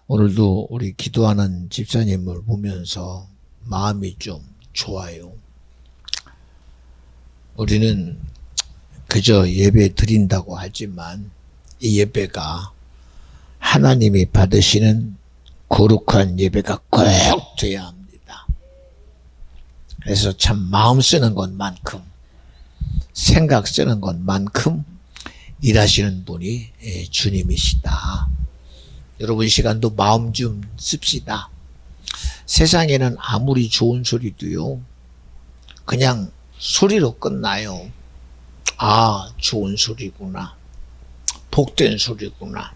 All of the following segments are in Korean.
오늘도 우리 기도하는 집사님을 보면서 마음이 좀 좋아요. 우리는 그저 예배 드린다고 하지만 이 예배가 하나님이 받으시는 거룩한 예배가 꼭 돼야 합니다. 그래서 참 마음 쓰는 것만큼, 생각 쓰는 것만큼 일하시는 분이 주님이시다. 여러분 시간도 마음 좀 씁시다. 세상에는 아무리 좋은 소리도요, 그냥 소리로 끝나요. 아, 좋은 소리구나. 복된 소리구나.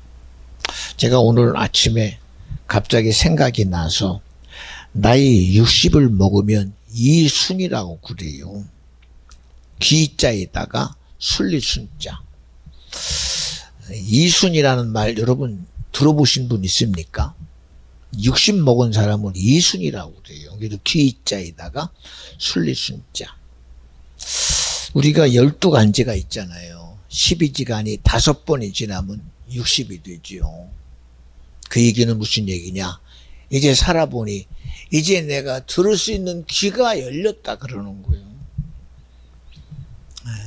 제가 오늘 아침에 갑자기 생각이 나서 나이 60을 먹으면 이순이라고 그래요. 기자에다가 순리순자. 이순이라는 말 여러분 들어보신 분 있습니까? 60 먹은 사람은 이순이라고 그래요. 그래도 기자에다가 순리순자. 우리가 12간제가 있잖아요. 12지간이 5번이 지나면 60이 되죠. 그 얘기는 무슨 얘기냐? 이제 살아보니 이제 내가 들을 수 있는 귀가 열렸다 그러는 거예요.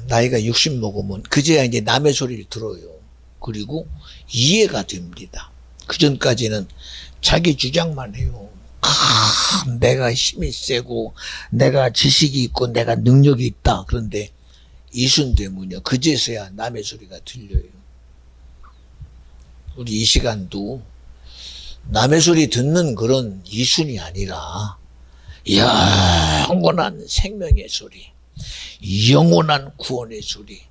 나이가 60 먹으면 그제야 이제 남의 소리를 들어요. 그리고 이해가 됩니다. 그 전까지는 자기 주장만 해요. 내가 힘이 세고 내가 지식이 있고 내가 능력이 있다. 그런데 이순 되면요, 그제서야 남의 소리가 들려요. 우리 이 시간도 남의 소리 듣는 그런 이순이 아니라 영원한 생명의 소리, 영원한 구원의 소리,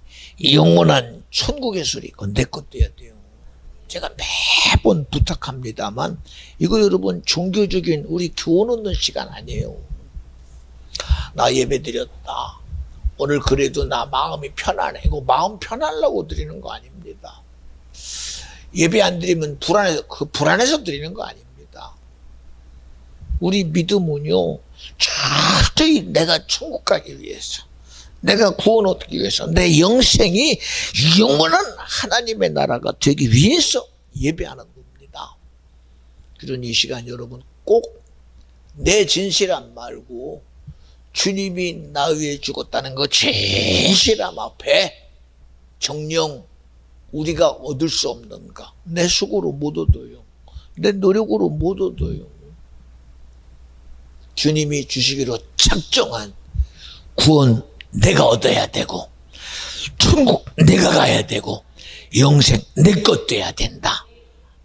영원한 천국의 소리, 그건 내 것 돼야 돼요. 제가 매번 부탁합니다만 이거 여러분 종교적인 우리 교훈 얻는 시간 아니에요. 나 예배 드렸다. 오늘 그래도 나 마음이 편안해. 이거 마음 편하려고 드리는 거 아닙니다. 예배 안 드리면 불안해서 드리는 거 아닙니다. 우리 믿음은요, 절대 내가 천국 가기 위해서, 내가 구원 얻기 위해서, 내 영생이 영원한 하나님의 나라가 되기 위해서 예배하는 겁니다. 그러니 이 시간 여러분 꼭 내 진실함 말고 주님이 나 위해 죽었다는 그 진실함 앞에 정녕 우리가 얻을 수 없는가? 내 수고로 못 얻어요. 내 노력으로 못 얻어요. 주님이 주시기로 작정한 구원 내가 얻어야 되고, 천국 내가 가야 되고, 영생 내 것 돼야 된다.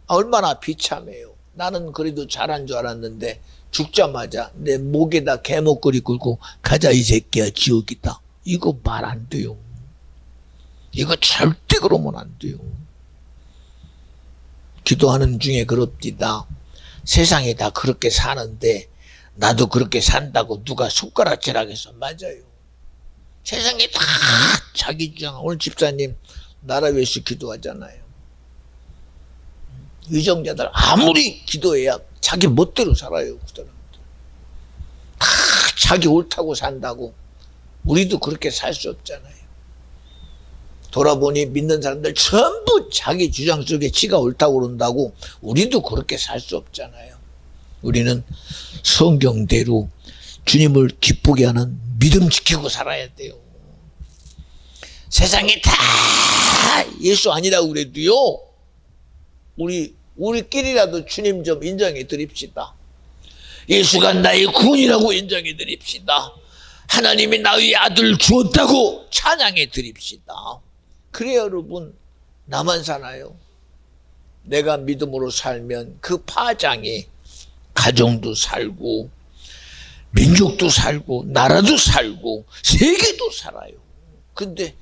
얼마나 비참해요. 나는 그래도 잘한 줄 알았는데 죽자마자 내 목에다 개목걸이 굴고 가자 이 새끼야 지옥이다. 이거 말 안 돼요. 이거 절대 그러면 안 돼요. 기도하는 중에 그럽디다. 세상이 다 그렇게 사는데 나도 그렇게 산다고 누가 손가락질하겠어. 맞아요. 세상이 다 자기 주장. 오늘 집사님 나라 위해서 기도하잖아요. 위정자들 아무리 기도해야 자기 멋대로 살아요. 그 사람들 다 자기 옳다고 산다고. 우리도 그렇게 살 수 없잖아요. 돌아보니 믿는 사람들 전부 자기 주장 속에 지가 옳다고 그런다고. 우리도 그렇게 살 수 없잖아요. 우리는 성경대로 주님을 기쁘게 하는 믿음 지키고 살아야 돼요. 세상이 다 예수 아니라고 그래도요, 우리끼리라도 주님 좀 인정해 드립시다. 예수가 나의 구원이라고 인정해 드립시다. 하나님이 나의 아들 주었다고 찬양해 드립시다. 그래야 여러분 나만 사나요? 내가 믿음으로 살면 그 파장이 가정도 살고 민족도 살고 나라도 살고 세계도 살아요. 근데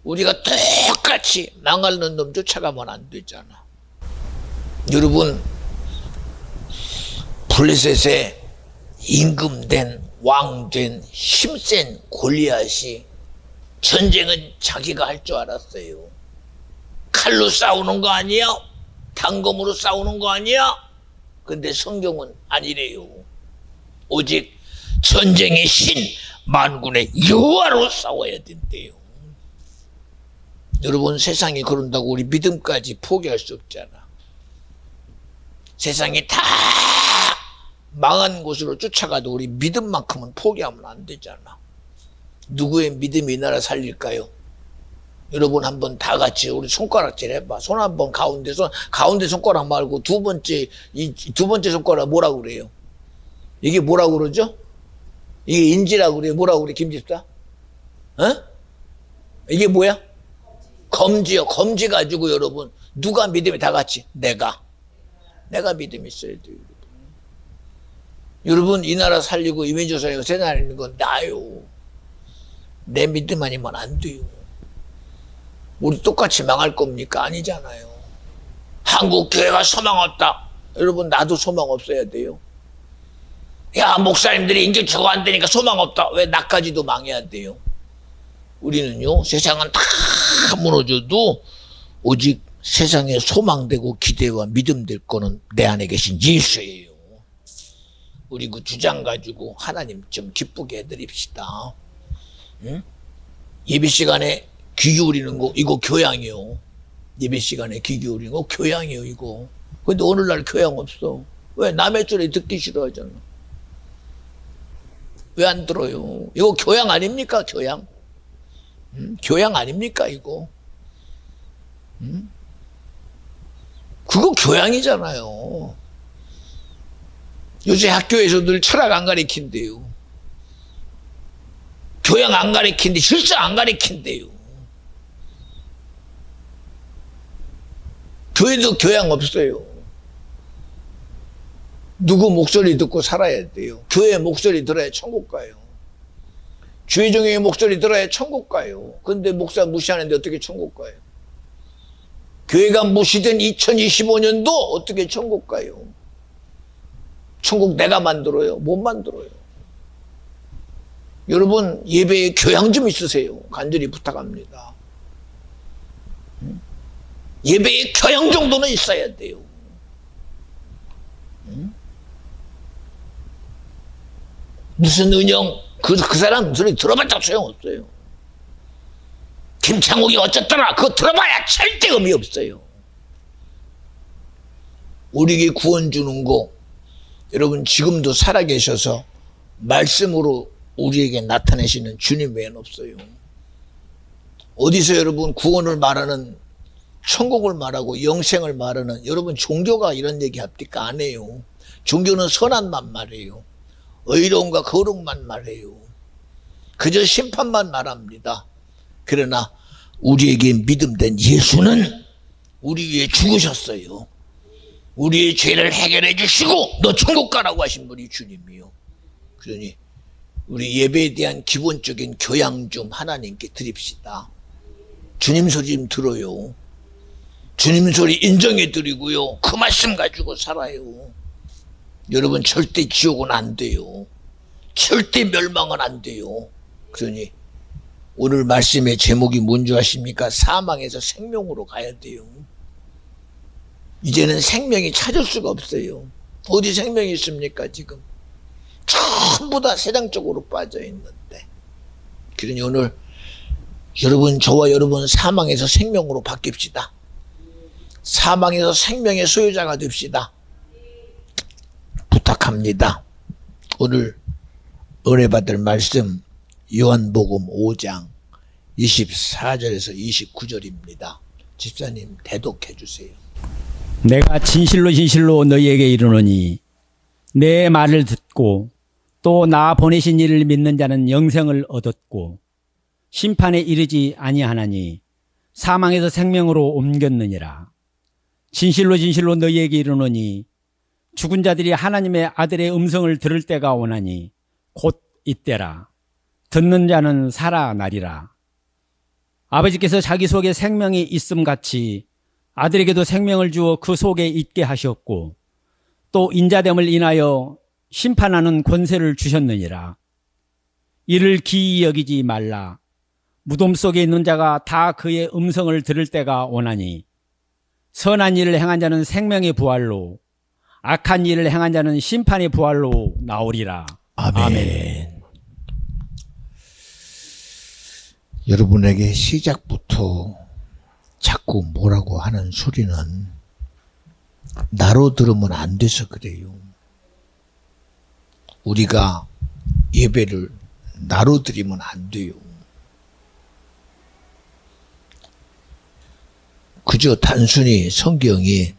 우리가 똑같이 망하는 놈 쫓아가면 안 되잖아. 여러분 블레셋에 임금된 왕된 힘센 골리앗이 전쟁은 자기가 할 줄 알았어요. 칼로 싸우는 거 아니야? 단검으로 싸우는 거 아니야? 근데 성경은 아니래요. 오직 전쟁의 신 만군의 여호와로 싸워야 된대요. 여러분 세상이 그런다고 우리 믿음까지 포기할 수 없잖아. 세상이 다 망한 곳으로 쫓아가도 우리 믿음만큼은 포기하면 안 되잖아. 누구의 믿음이 이 나라 살릴까요? 여러분 한번 다 같이 우리 손가락질 해봐. 손 한번 가운데 손가락 말고 두 번째 손가락 뭐라고 그래요? 이게 뭐라고 그러죠? 이게 인지라고 그래요. 뭐라고 그래 김집사? 어? 이게 뭐야? 검지요. 검지 가지고 여러분 누가 믿음이 다 같이 내가 믿음이 있어야 돼요. 여러분 이 나라 살리고 이민족 살리고 세상 살리는 건 나요. 내 믿음 아니면 안 돼요. 우리 똑같이 망할 겁니까? 아니잖아요. 한국 교회가 소망 없다. 여러분 나도 소망 없어야 돼요. 야 목사님들이 인격 저거 안 되니까 소망 없다. 왜 나까지도 망해야 돼요? 우리는요 세상은 다 무너져도 오직 세상에 소망되고 기대와 믿음 될 거는 내 안에 계신 예수예요. 우리 그 주장 가지고 하나님 좀 기쁘게 해드립시다. 응? 예배 시간에 귀 기울이는 거 이거 교양이요. 예배 시간에 귀 기울이는 거 교양이요 이거. 근데 오늘날 교양 없어. 왜? 남의 소리 듣기 싫어하잖아. 왜 안 들어요? 이거 교양 아닙니까? 교양. 교양 아닙니까 이거? 그거 교양이잖아요. 요새 학교에서 늘 철학 안 가르친대요. 교양 안 가르친데 실수 안 가르친대요. 교회도 교양 없어요. 누구 목소리 듣고 살아야 돼요. 교회 목소리 들어야 천국 가요. 주의종의 목소리 들어야 천국 가요. 근데 목사 무시하는데 어떻게 천국 가요? 교회가 무시된 2025년도 어떻게 천국 가요? 천국 내가 만들어요? 못 만들어요. 여러분 예배에 교양 좀 있으세요. 간절히 부탁합니다. 예배에 교양 정도는 있어야 돼요. 무슨 은영 그 사람 소리 들어봤자 소용없어요. 김창욱이 어쨌더라 그거 들어봐야 절대 의미 없어요. 우리에게 구원 주는 거 여러분 지금도 살아계셔서 말씀으로 우리에게 나타내시는 주님 외에는 없어요. 어디서 여러분 구원을 말하는 천국을 말하고 영생을 말하는 여러분 종교가 이런 얘기 합니까? 안 해요. 종교는 선한만 말해요. 의로움과 거룩만 말해요. 그저 심판만 말합니다. 그러나 우리에게 믿음된 예수는 우리 위해 죽으셨어요. 우리의 죄를 해결해 주시고 너 천국 가라고 하신 분이 주님이요. 그러니 우리 예배에 대한 기본적인 교양 좀 하나님께 드립시다. 주님 소리 좀 들어요. 주님 소리 인정해 드리고요. 그 말씀 가지고 살아요. 여러분 절대 지옥은 안 돼요. 절대 멸망은 안 돼요. 그러니 오늘 말씀의 제목이 뭔지 아십니까? 사망에서 생명으로 가야 돼요. 이제는 생명이 찾을 수가 없어요. 어디 생명이 있습니까 지금? 전부 다 세상적으로 빠져 있는데. 그러니 오늘 여러분 저와 여러분 사망에서 생명으로 바뀝시다. 사망에서 생명의 소유자가 됩시다. 부탁합니다. 오늘 은혜 받을 말씀 요한복음 5장 24절에서 29절입니다. 집사님 대독해 주세요. 내가 진실로 진실로 너희에게 이르노니 내 말을 듣고 또 나 보내신 이를 믿는 자는 영생을 얻었고 심판에 이르지 아니하나니 사망에서 생명으로 옮겼느니라. 진실로 진실로 너희에게 이르노니 죽은 자들이 하나님의 아들의 음성을 들을 때가 오나니 곧 이때라. 듣는 자는 살아나리라. 아버지께서 자기 속에 생명이 있음 같이 아들에게도 생명을 주어 그 속에 있게 하셨고 또 인자됨을 인하여 심판하는 권세를 주셨느니라. 이를 기이 여기지 말라. 무덤 속에 있는 자가 다 그의 음성을 들을 때가 오나니 선한 일을 행한 자는 생명의 부활로 악한 일을 행한 자는 심판의 부활로 나오리라. 아멘. 아멘. 여러분에게 시작부터 자꾸 뭐라고 하는 소리는 나로 들으면 안 돼서 그래요. 우리가 예배를 나로 드리면 안 돼요. 그저 단순히 성경이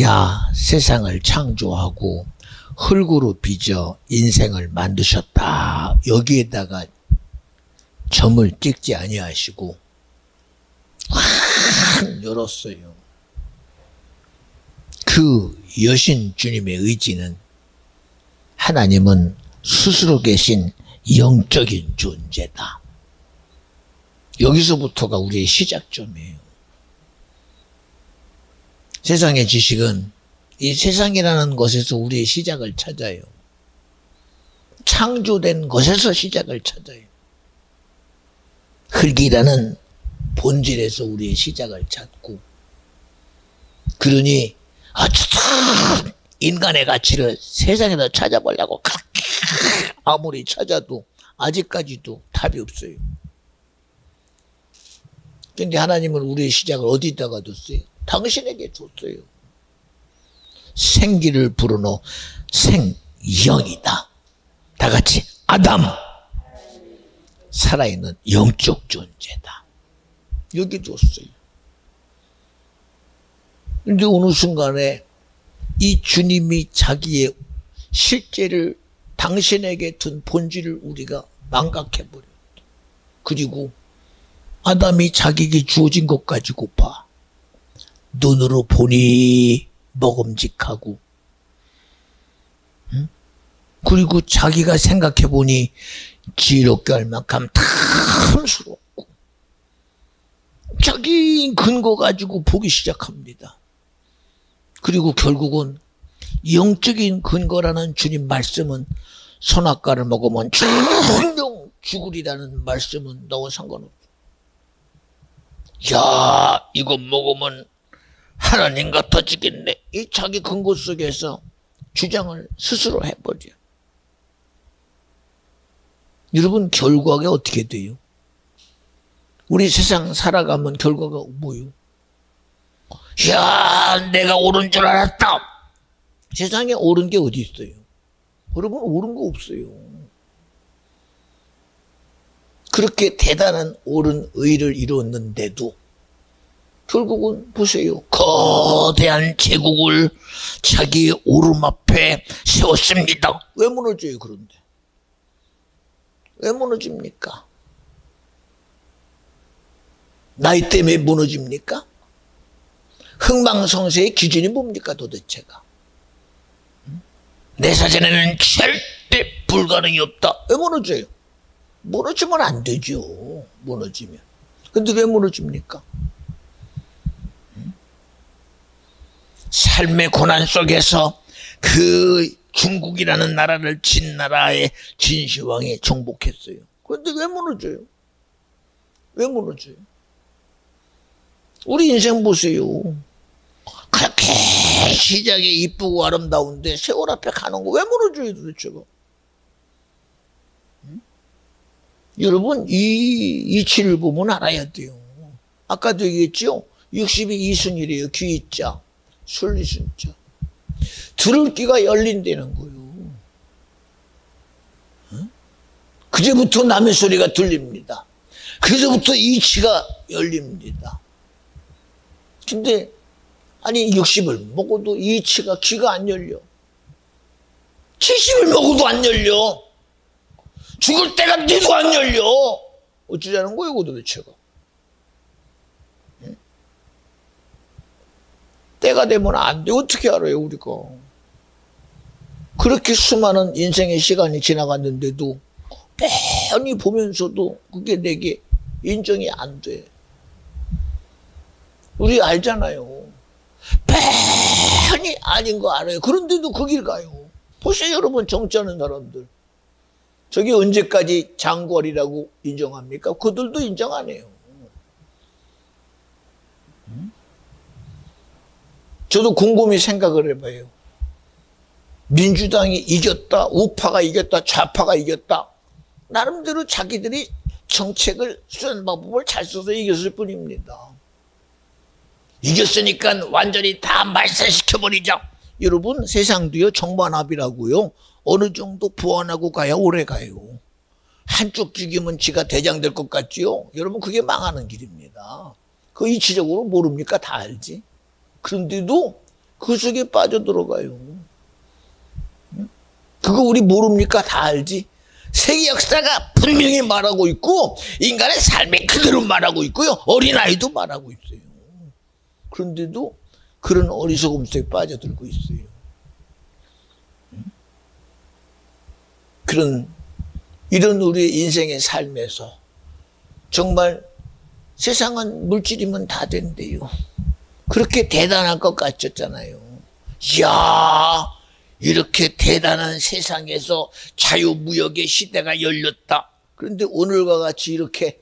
야 세상을 창조하고 흙으로 빚어 인생을 만드셨다 여기에다가 점을 찍지 아니하시고 확 열었어요. 그 여신 주님의 의지는 하나님은 스스로 계신 영적인 존재다. 여기서부터가 우리의 시작점이에요. 세상의 지식은 이 세상이라는 것에서 우리의 시작을 찾아요. 창조된 것에서 시작을 찾아요. 흙이라는 본질에서 우리의 시작을 찾고, 그러니 인간의 가치를 세상에서 찾아보려고 아무리 찾아도 아직까지도 답이 없어요. 그런데 하나님은 우리의 시작을 어디다가 뒀어요? 당신에게 줬어요. 생기를 불어넣어 생영이다. 다 같이 아담, 살아있는 영적 존재다. 여기 줬어요. 그런데 어느 순간에 이 주님이 자기의 실제를 당신에게 둔 본질을 우리가 망각해버렸다. 그리고 아담이 자기에게 주어진 것 가지고 봐. 눈으로 보니 먹음직하고, 그리고 자기가 생각해보니 지혜롭게 할 만큼 탐스럽고, 자기 근거 가지고 보기 시작합니다. 그리고 결국은 영적인 근거라는 주님 말씀은 선악과를 먹으면 정령 죽으리라는 말씀은 너와 상관없어. 야, 이거 먹으면 하나님 같아지겠네. 이 자기 근거 속에서 주장을 스스로 해버려. 여러분, 결과가 어떻게 돼요? 우리 세상 살아가면 결과가 뭐요? 야, 내가 옳은 줄 알았다. 세상에 옳은 게 어디 있어요? 여러분, 옳은 거 없어요. 그렇게 대단한 옳은 의를 이뤘는데도 결국은 보세요. 거대한 제국을 자기의 오름 앞에 세웠습니다. 왜 무너져요, 그런데? 왜 무너집니까? 나이 때문에 무너집니까? 흥망성쇠의 기준이 뭡니까, 도대체가? 내 사전에는 절대 불가능이 없다. 왜 무너져요? 무너지면 안 되죠. 무너지면. 근데 왜 무너집니까? 삶의 고난 속에서 그 중국이라는 나라를 진 나라의 진시황이 정복했어요. 그런데 왜 무너져요? 왜 무너져요? 우리 인생 보세요. 그렇게 시작에 이쁘고 아름다운데 세월 앞에 가는 거 왜 무너져요, 도대체가? 여러분, 이 이치를 보면 알아야 돼요. 아까도 얘기했죠? 60이 이순이래요. 귀자, 순리순자. 들을 귀가 열린다는 거예요. 그제부터 남의 소리가 들립니다. 그제부터 이치가 열립니다. 근데 아니 60을 먹어도 이치가 귀가 안 열려. 70을 먹어도 안 열려. 죽을 때가 돼도 안 열려. 어쩌자는 거예요, 그 도대체가? 때가 되면 안 돼. 어떻게 알아요, 우리가? 그렇게 수많은 인생의 시간이 지나갔는데도 뻔히 보면서도 그게 내게 인정이 안 돼. 우리 알잖아요. 뻔히 아닌 거 알아요. 그런데도 그 길 가요. 보세요, 여러분, 정치하는 사람들. 저게 언제까지 장관이라고 인정합니까? 그들도 인정 안 해요. 저도 곰곰이 생각을 해봐요. 민주당이 이겼다, 우파가 이겼다, 좌파가 이겼다. 나름대로 자기들이 정책을 쓰는 방법을 잘 써서 이겼을 뿐입니다. 이겼으니까 완전히 다 말살시켜버리자. 여러분, 세상도요 정반합이라고요. 어느 정도 보완하고 가야 오래 가요. 한쪽 죽이면 지가 대장 될 것 같지요? 여러분, 그게 망하는 길입니다. 그 이치적으로 모릅니까? 다 알지. 그런데도 그 속에 빠져들어가요. 그거 우리 모릅니까? 다 알지. 세계 역사가 분명히 말하고 있고 인간의 삶이 그대로 말하고 있고요. 어린아이도 말하고 있어요. 그런데도 그런 어리석음 속에 빠져들고 있어요. 이런 우리의 인생의 삶에서 정말 세상은 물질이면 다 된대요. 그렇게 대단할 것 같았잖아요. 이야, 이렇게 대단한 세상에서 자유무역의 시대가 열렸다. 그런데 오늘과 같이 이렇게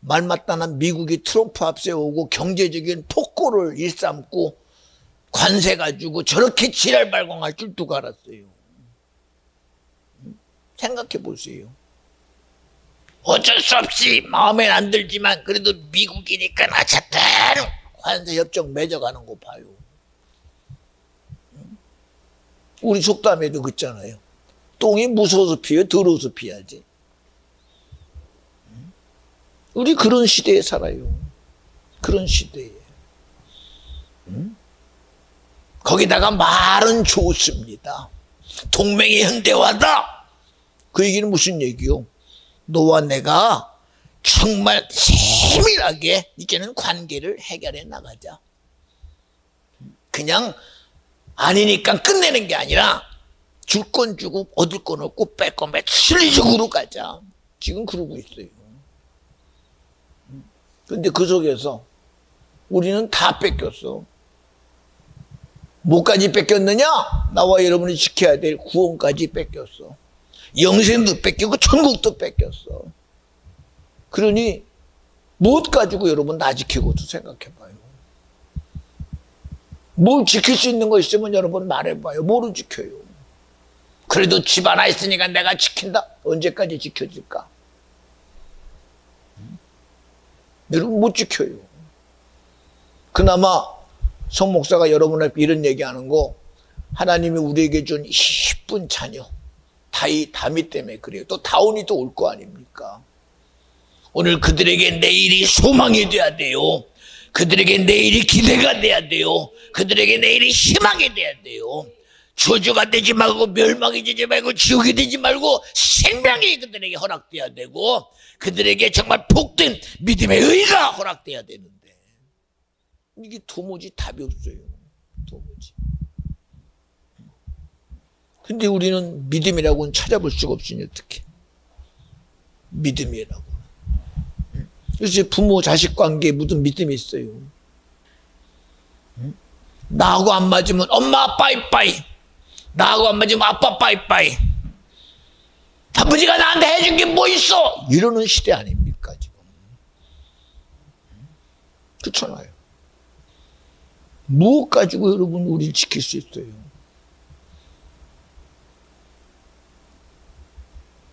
말마따난 미국이 트럼프 앞세우고 경제적인 폭고를 일삼고 관세 가지고 저렇게 지랄발광할 줄 누가 알았어요. 생각해 보세요. 어쩔 수 없이 마음엔 안 들지만 그래도 미국이니까 어쨌든 관세 협정 맺어가는 거 봐요. 우리 속담에도 그렇잖아요. 똥이 무서워서 피해 더러워서 피하지. 우리 그런 시대에 살아요. 그런 시대에. 거기다가 말은 좋습니다. 동맹이 현대화다. 그 얘기는 무슨 얘기요? 너와 내가 정말 세밀하게 이제는 관계를 해결해 나가자. 그냥 아니니까 끝내는 게 아니라 줄 건 주고 얻을 건 얻고 뺄 건 빼 실리적으로 가자. 지금 그러고 있어요. 근데 그 속에서 우리는 다 뺏겼어. 뭐까지 뺏겼느냐? 나와 여러분이 지켜야 될 구원까지 뺏겼어. 영생도 뺏기고 천국도 뺏겼어. 그러니 무엇 가지고 여러분 나 지키고도 생각해봐요. 뭘 지킬 수 있는 거 있으면 여러분 말해봐요. 뭐를 지켜요? 그래도 집 하나 있으니까 내가 지킨다. 언제까지 지켜질까? 여러분 못 지켜요. 그나마 성 목사가 여러분한테 이런 얘기하는 거, 하나님이 우리에게 준 이쁜 자녀 다미 때문에 그래요. 또 다운이 또 올 거 아닙니까? 오늘 그들에게 내일이 소망이 돼야 돼요. 그들에게 내일이 기대가 돼야 돼요. 그들에게 내일이 희망이 돼야 돼요. 저주가 되지 말고 멸망이 되지 말고 지옥이 되지 말고 생명이 그들에게 허락돼야 되고 그들에게 정말 복된 믿음의 의가 허락돼야 되는데 이게 도무지 답이 없어요. 도무지. 근데 우리는 믿음이라고는 찾아볼 수가 없으니 어떻게 믿음이라고. 그래서 부모 자식 관계에 무슨 믿음이 있어요. 나하고 안 맞으면 엄마 빠이빠이, 나하고 안 맞으면 아빠 빠이빠이, 아버지가 나한테 해준 게 뭐 있어? 이러는 시대 아닙니까 지금. 그렇잖아요. 무엇 가지고 여러분 우리를 지킬 수 있어요?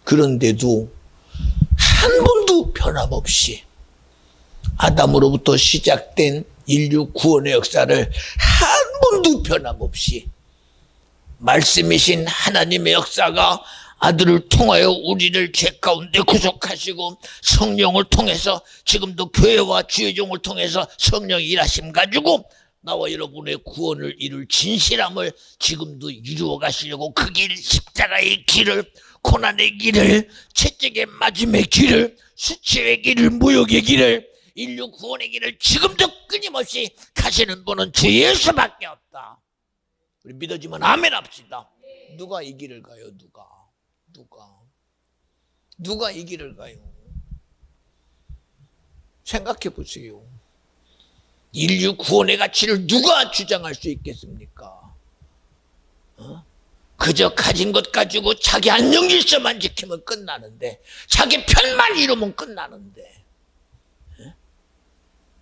그런데도 한 번도 변함없이 아담으로부터 시작된 인류 구원의 역사를 한 번도 변함없이 말씀이신 하나님의 역사가 아들을 통하여 우리를 죄 가운데 구속하시고 성령을 통해서 지금도 교회와 주의 종을 통해서 성령의 일하심 가지고 나와 여러분의 구원을 이룰 진실함을 지금도 이루어 가시려고 그 길, 십자가의 길을, 고난의 길을, 채찍의 맞음의 길을, 수치의 길을, 모욕의 길을, 인류 구원의 길을 지금도 끊임없이 가시는 분은 주 예수밖에 없다. 우리 믿어지면 아멘 합시다. 누가 이 길을 가요? 누가 이 길을 가요? 생각해 보세요. 인류 구원의 가치를 누가 주장할 수 있겠습니까? 그저 가진 것 가지고 자기 안녕 질서만 지키면 끝나는데, 자기 편만 이루면 끝나는데,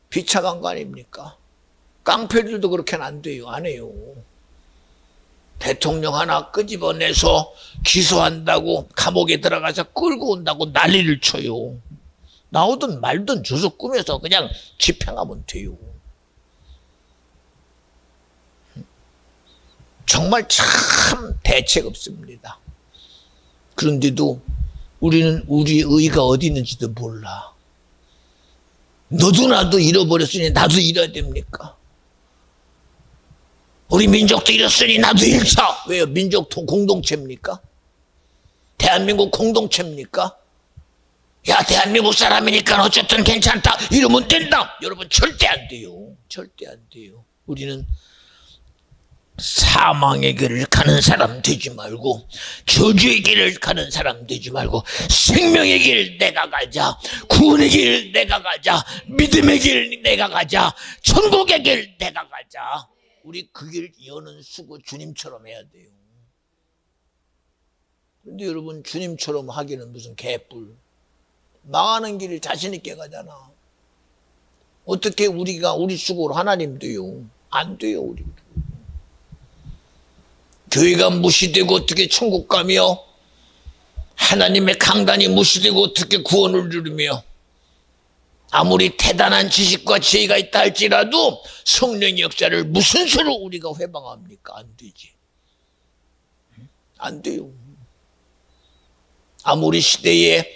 비참한 거 아닙니까? 깡패들도 그렇게는 안 돼요. 안 해요. 대통령 하나 끄집어내서 기소한다고 감옥에 들어가서 끌고 온다고 난리를 쳐요. 나오든 말든 주소 꾸며서 그냥 집행하면 돼요. 정말 참 대책 없습니다. 그런데도 우리는 우리 의가 어디 있는지도 몰라. 너도 나도 잃어버렸으니 나도 잃어야 됩니까? 우리 민족도 잃었으니 나도 잃자. 왜요? 민족 공동체입니까? 대한민국 공동체입니까? 야, 대한민국 사람이니까 어쨌든 괜찮다 이러면 된다. 여러분, 절대 안 돼요. 절대 안 돼요. 우리는 사망의 길을 가는 사람 되지 말고, 저주의 길을 가는 사람 되지 말고, 생명의 길 내가 가자, 구원의 길 내가 가자, 믿음의 길 내가 가자, 천국의 길 내가 가자. 우리 그 길 여는 수고 주님처럼 해야 돼요. 그런데 여러분, 주님처럼 하기는 무슨 개뿔. 망하는 길을 자신 있게 가잖아. 어떻게 우리가 우리 수고로 하나님 돼요? 안 돼요. 우리 교회가 무시되고 어떻게 천국 가며, 하나님의 강단이 무시되고 어떻게 구원을 누리며, 아무리 대단한 지식과 지혜가 있다 할지라도 성령의 역사를 무슨 수로 우리가 회방합니까? 안 되지. 안 돼요. 아무리 시대에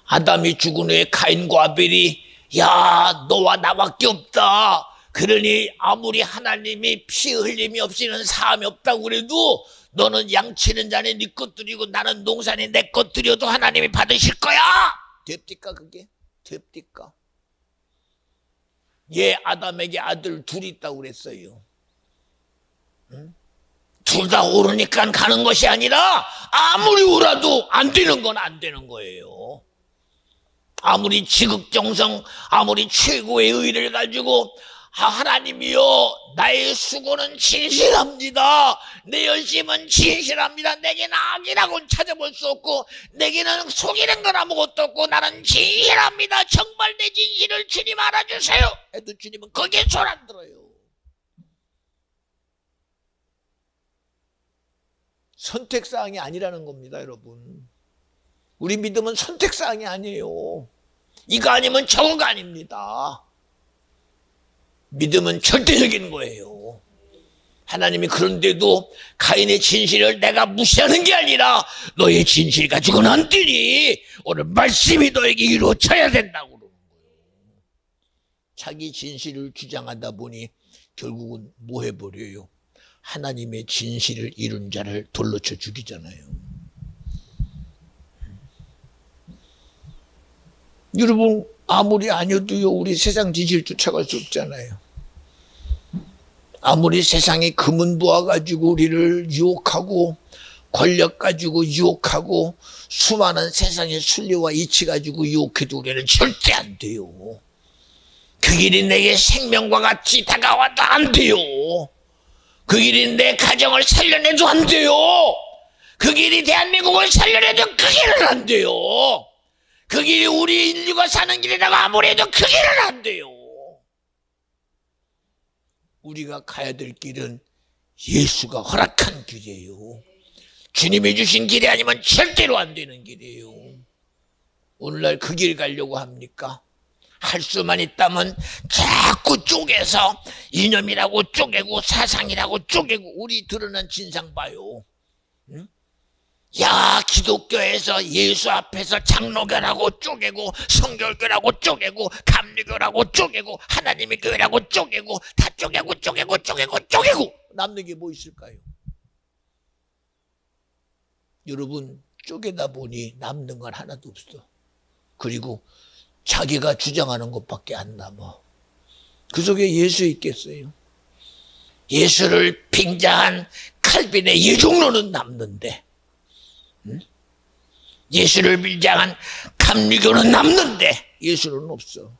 아담이 죽은 후에 가인과 아벨이 야, 너와 나밖에 없다, 그러니 아무리 하나님이 피 흘림이 없이는 사함이 없다고 그래도 너는 양치는 자네 네 것들이고 나는 농사는 내 것들이어도 하나님이 받으실 거야. 됩니까? 그게? 됩니까? 얘 아담에게 아들 둘이 있다고 그랬어요. 응? 둘 다 오르니까 가는 것이 아니라 아무리 오라도 안 되는 건 안 되는 거예요. 아무리 지극정성, 아무리 최고의 의를 가지고 하나님이여, 나의 수고는 진실합니다, 내 열심은 진실합니다, 내게는 악이라고는 찾아볼 수 없고 내게는 속이는 건 아무것도 없고 나는 진실합니다, 정말 내 진실을 주님 알아주세요 해도 주님은 거기에 손 안 들어요. 선택사항이 아니라는 겁니다. 여러분, 우리 믿음은 선택사항이 아니에요. 이거 아니면 저거가 아닙니다. 믿음은 절대적인 거예요. 하나님이 그런데도 가인의 진실을 내가 무시하는 게 아니라 너의 진실 가지고는 안 되니 오늘 말씀이 너에게 이루어져야 된다고 그러는 거예요. 자기 진실을 주장하다 보니 결국은 뭐 해버려요? 하나님의 진실을 이룬 자를 돌로 쳐 죽이잖아요. 여러분, 아무리 아니어도요, 우리 세상 진실 쫓아갈 수 없잖아요. 아무리 세상이 금은 부어가지고 우리를 유혹하고, 권력 가지고 유혹하고, 수많은 세상의 순리와 이치 가지고 유혹해도 우리는 절대 안 돼요. 그 길이 내게 생명과 같이 다가와도 안 돼요. 그 길이 내 가정을 살려내도 안 돼요. 그 길이 대한민국을 살려내도 그 길은 안 돼요. 그 길이 우리 인류가 사는 길이라고 아무리 해도 그 길은 안 돼요. 우리가 가야 될 길은 예수가 허락한 길이에요. 주님이 주신 길이 아니면 절대로 안 되는 길이에요. 오늘날 그 길 가려고 합니까? 할 수만 있다면 자꾸 쪼개서 이념이라고 쪼개고 사상이라고 쪼개고 우리 드러난 진상 봐요. 응? 야, 기독교에서 예수 앞에서 장로교라고 쪼개고 성결교라고 쪼개고 감리교라고 쪼개고 하나님의 교회라고 쪼개고 다 쪼개고 남는 게 뭐 있을까요? 여러분, 쪼개다 보니 남는 건 하나도 없어. 그리고 자기가 주장하는 것밖에 안 남아. 그 속에 예수 있겠어요? 예수를 빙자한 칼빈의 예종론은 남는데, 예수를 빙자한 감리교는 남는데 예수는 없어.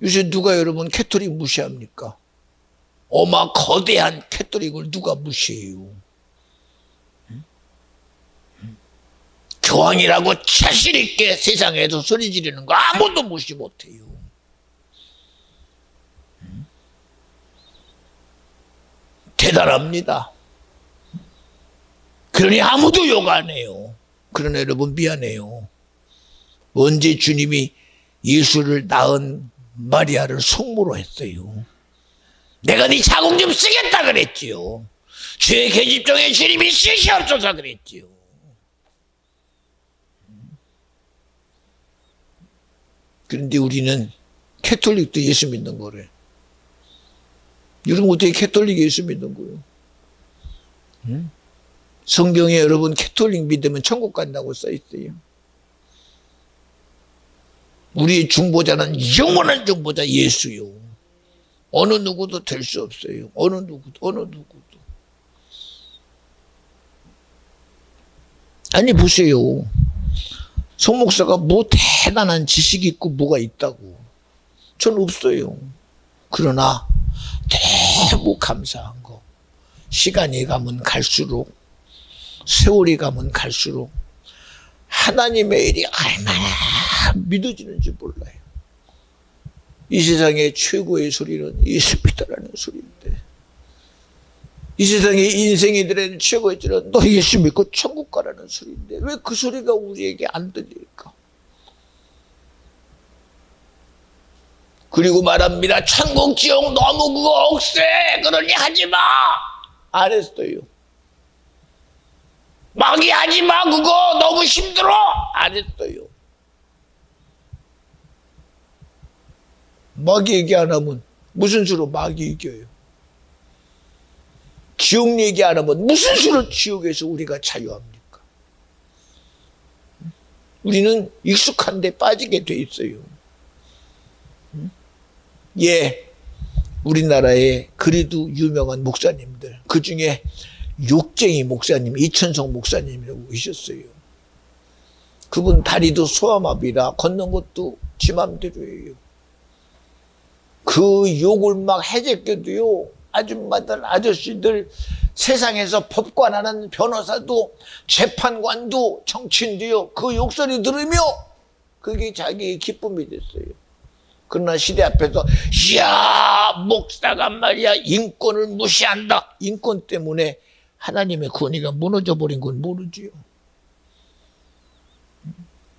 요새 누가 여러분 캐토릭 무시합니까? 어마 거대한 캐토릭을 누가 무시해요? 교황이라고 자신있게 세상에서 소리 지르는 거 아무도 무시 못해요. 대단합니다. 그러니 아무도 욕 안 해요. 그러나 여러분, 미안해요. 언제 주님이 예수를 낳은 마리아를 성모로 했어요? 내가 네 자궁 좀 쓰겠다 그랬지요. 주의 계집종의 주님이 쓰시옵소서 그랬지요. 그런데 우리는 캐톨릭도 예수 믿는 거래. 여러분 어떻게 캐톨릭 예수 믿는 거예요? 응? 성경에 여러분 캐톨릭 믿으면 천국 간다고 써있어요. 우리의 중보자는 영원한 중보자 예수요. 어느 누구도 될 수 없어요. 어느 누구도. 아니 보세요. 송 목사가 뭐 대단한 지식이 있고 뭐가 있다고. 전 없어요. 그러나 너무 감사한 거. 시간이 가면 갈수록, 세월이 가면 갈수록 하나님의 일이 얼마나 믿어지는지 몰라요. 이 세상의 최고의 소리는 예수 믿으라는 소리인데, 이 세상의 인생이 들은 최고의 소리는 너 예수 믿고 천국 가라는 소리인데 왜 그 소리가 우리에게 안 들릴까? 그리고 말합니다. 천국 지옥 너무 그거 억세, 그러니 하지마 안 했어요. 마귀 하지마 그거 너무 힘들어 안 했어요. 마귀 얘기 안 하면 무슨 수로 마귀 이겨요? 지옥 얘기 안 하면 무슨 수로 지옥에서 우리가 자유합니까? 우리는 익숙한 데 빠지게 돼 있어요. 예, 우리나라에 그래도 유명한 목사님들, 그 중에 욕쟁이 목사님, 이천성 목사님이라고 계셨어요. 그분 다리도 소아마비라 걷는 것도 지 맘대로예요. 그 욕을 막 해제껴도요, 아줌마들, 아저씨들, 세상에서 법관하는 변호사도, 재판관도, 정치인도요, 그 욕소리 들으며 그게 자기의 기쁨이 됐어요. 그러나 시대 앞에서 이야 목사가 말이야 인권을 무시한다. 인권 때문에 하나님의 권위가 무너져버린 건 모르지요.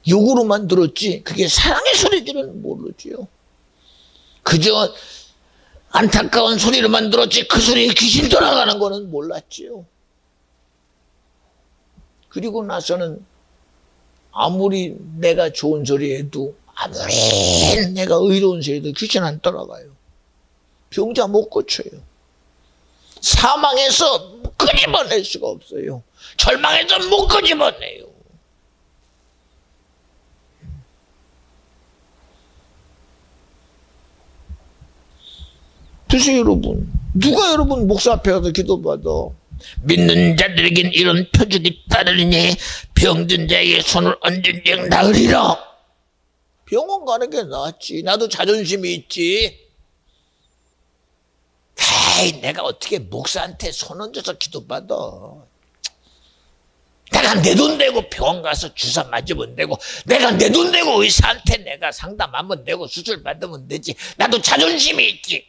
욕으로만 들었지 그게 사랑의 소리들은 모르지요. 그저 안타까운 소리로만 들었지 그 소리에 귀신 돌아가는 거는 몰랐지요. 그리고 나서는 아무리 내가 좋은 소리 해도, 아무리 내가 의로운 소리도 귀신 안 따라가요. 병자 못 고쳐요. 사망해서 끄집어낼 수가 없어요. 절망해서 못 끄집어내요. 보세요 여러분. 누가 여러분 목사 앞에 가서 기도받아? 믿는 자들에겐 이런 표적이 따르니 병든 자에게 손을 얹은 즉 나으리라. 병원 가는 게 낫지. 나도 자존심이 있지. 에이, 내가 어떻게 목사한테 손 얹어서 기도받아. 내가 내 돈 내고 병원 가서 주사 맞으면 되고, 내가 내 돈 내고 의사한테 내가 상담하면 되고 수술 받으면 되지. 나도 자존심이 있지.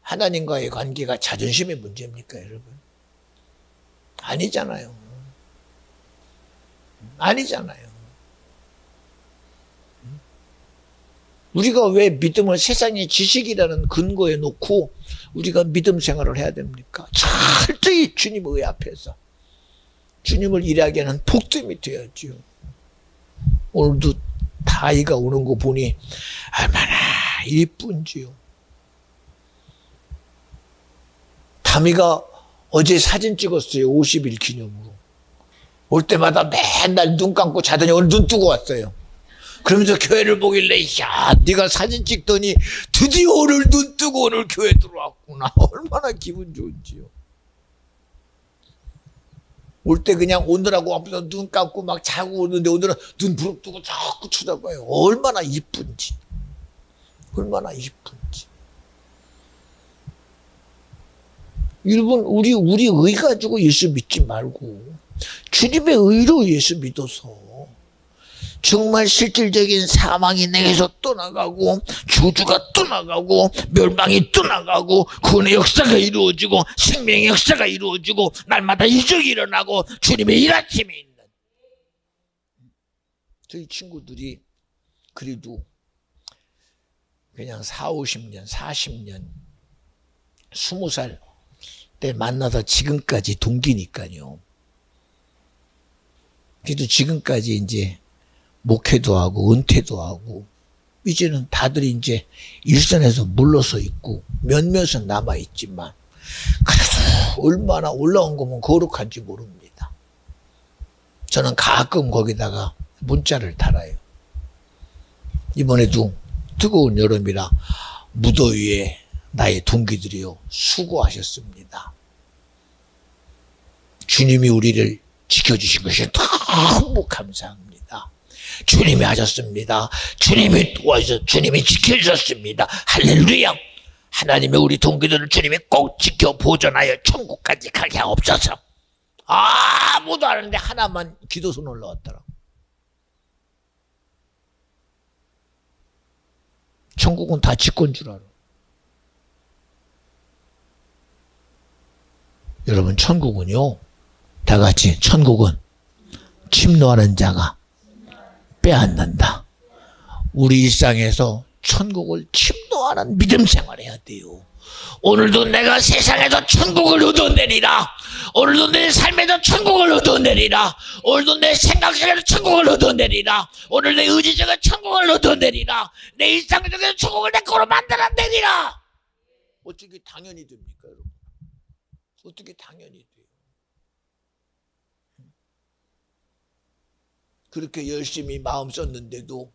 하나님과의 관계가 자존심의 문제입니까 여러분? 아니잖아요. 아니잖아요. 우리가 왜 믿음을 세상의 지식이라는 근거에 놓고 우리가 믿음 생활을 해야 됩니까? 철저히 주님의 앞에서 주님을 일하게 하는 복됨이 되어야지요. 오늘도 다이가 오는 거 보니 얼마나 이쁜지요. 다미가 어제 사진 찍었어요. 50일 기념으로. 올 때마다 맨날 눈 감고 자더니 오늘 눈 뜨고 왔어요. 그러면서 교회를 보길래 야 네가 사진 찍더니 드디어 오늘 눈 뜨고 오늘 교회 들어왔구나. 얼마나 기분 좋은지요. 올 때 그냥 오느라고 앞에서 눈 감고 막 자고 오는데 오늘은 눈 부릅뜨고 자꾸 쳐다봐요. 얼마나 이쁜지. 얼마나 이쁜지. 여러분 우리 의 가지고 예수 믿지 말고 주님의 의로 예수 믿어서 정말 실질적인 사망이 내게서 떠나가고 저주가 떠나가고 멸망이 떠나가고 구원의 역사가 이루어지고 생명의 역사가 이루어지고 날마다 이적이 일어나고 주님의 일하심이 있는 저희 친구들이 그래도 그냥 40, 50년 40년 20살 때 만나서 지금까지 동기니까요. 그래도 지금까지 이제 목회도 하고 은퇴도 하고 이제는 다들 이제 일선에서 물러서 있고 몇몇은 남아 있지만 그래도 얼마나 올라온 거면 거룩한지 모릅니다. 저는 가끔 거기다가 문자를 달아요. 이번에도 뜨거운 여름이라 무더위에 나의 동기들이요 수고하셨습니다. 주님이 우리를 지켜주신 것이 너무 감사합니다. 주님이 하셨습니다. 주님이 도와주셔서 주님이 지켜주셨습니다. 할렐루야. 하나님의 우리 동기들을 주님이 꼭 지켜 보존하여 천국까지 가게 하옵소서. 아무도 안 하는데 하나만 기도손 올라왔더라. 천국은 다 지권 줄 알아. 여러분, 천국은요, 다 같이, 천국은 침노하는 자가 빼앗는다. 우리 일상에서 천국을 침노하는 믿음 생활해야 돼요. 오늘도 내가 세상에서 천국을 얻어내리라. 오늘도 내 삶에서 천국을 얻어내리라. 오늘도 내 생각 속에서 천국을 얻어내리라. 오늘 내 의지 속에 천국을 얻어내리라. 내 일상 속에서 천국을 내 거로 만들어내리라. 어떻게 당연히 됩니까, 여러분? 어떻게 당연히 돼요? 그렇게 열심히 마음 썼는데도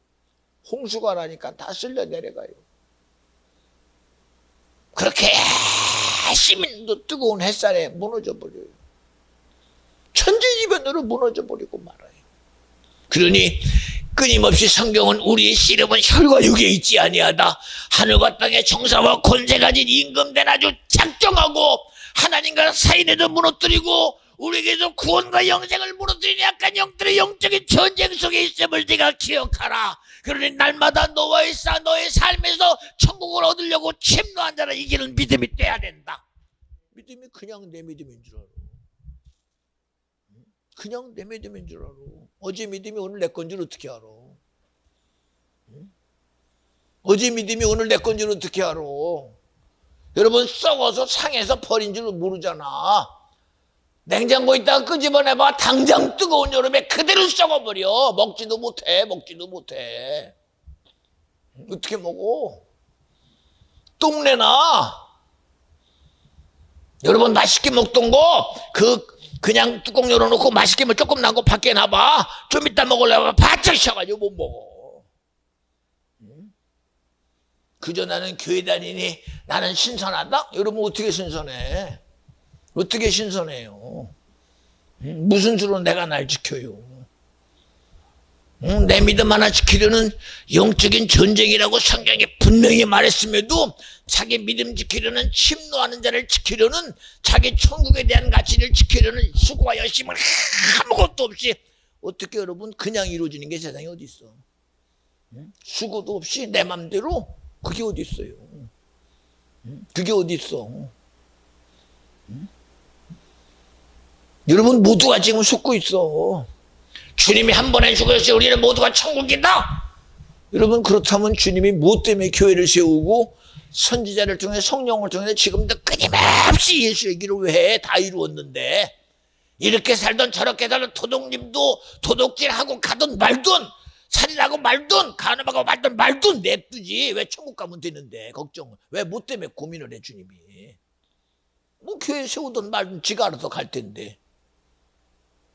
홍수가 나니까 다 쓸려 내려가요. 그렇게 시민도 뜨거운 햇살에 무너져 버려요. 천재지변으로 무너져 버리고 말아요. 그러니 끊임없이 성경은 우리의 씨름은 혈과 육에 있지 아니하다. 하늘과 땅의 정사와 권세 가진 임금된 아주 작정하고 하나님과 사이에도 무너뜨리고 우리에게도 구원과 영생을 무너뜨리는 약한 영들의 영적인 전쟁 속에 있음을 네가 기억하라. 그러니 날마다 너와의 너의 삶에서 천국을 얻으려고 침노한 자를 이기는 믿음이 돼야 된다. 믿음이 그냥 내 믿음인 줄 알아. 그냥 내 믿음인 줄 알아. 어제 믿음이 오늘 내 건 줄 어떻게 알아? 어제 믿음이 오늘 내 건 줄 어떻게 알아? 여러분, 썩어서 상해서 버린 줄 모르잖아. 냉장고에 있다가 끄집어내봐. 당장 뜨거운 여름에 그대로 썩어버려. 먹지도 못해. 어떻게 먹어? 똥내나. 여러분, 맛있게 먹던 거 그냥 뚜껑 열어놓고 맛있게 조금 난 거 밖에 놔봐. 좀 이따 먹으려면 바짝 셔가지고 못 먹어. 그저 나는 교회 다니니 나는 신선하다? 여러분, 어떻게 신선해? 어떻게 신선해요? 무슨 수로 내가 날 지켜요? 내 믿음 하나 지키려는 영적인 전쟁이라고 성경에 분명히 말했음에도 자기 믿음 지키려는 침노하는 자를 지키려는 자기 천국에 대한 가치를 지키려는 수고와 열심을 아무것도 없이 어떻게 여러분 그냥 이루어지는 게 세상에 어디 있어? 수고도 없이 내 맘대로 그게 어디 있어요? 그게 어디 있어? 여러분 모두가 지금 속고 있어. 주님이 한 번에 죽으셨어요. 우리는 모두가 천국이다. 여러분, 그렇다면 주님이 무엇 때문에 교회를 세우고 선지자를 통해 성령을 통해 지금도 끊임없이 예수 얘기를 왜 해? 다 이루었는데. 이렇게 살던 저렇게 살던 도둑님도 도둑질하고 가든 말든 살인하고 말든 간음하고 말든 냅두지. 왜 천국 가면 되는데 걱정을. 왜 뭐 때문에 고민을 해 주님이. 뭐 교회 세우든 말든 지가 알아서 갈 텐데.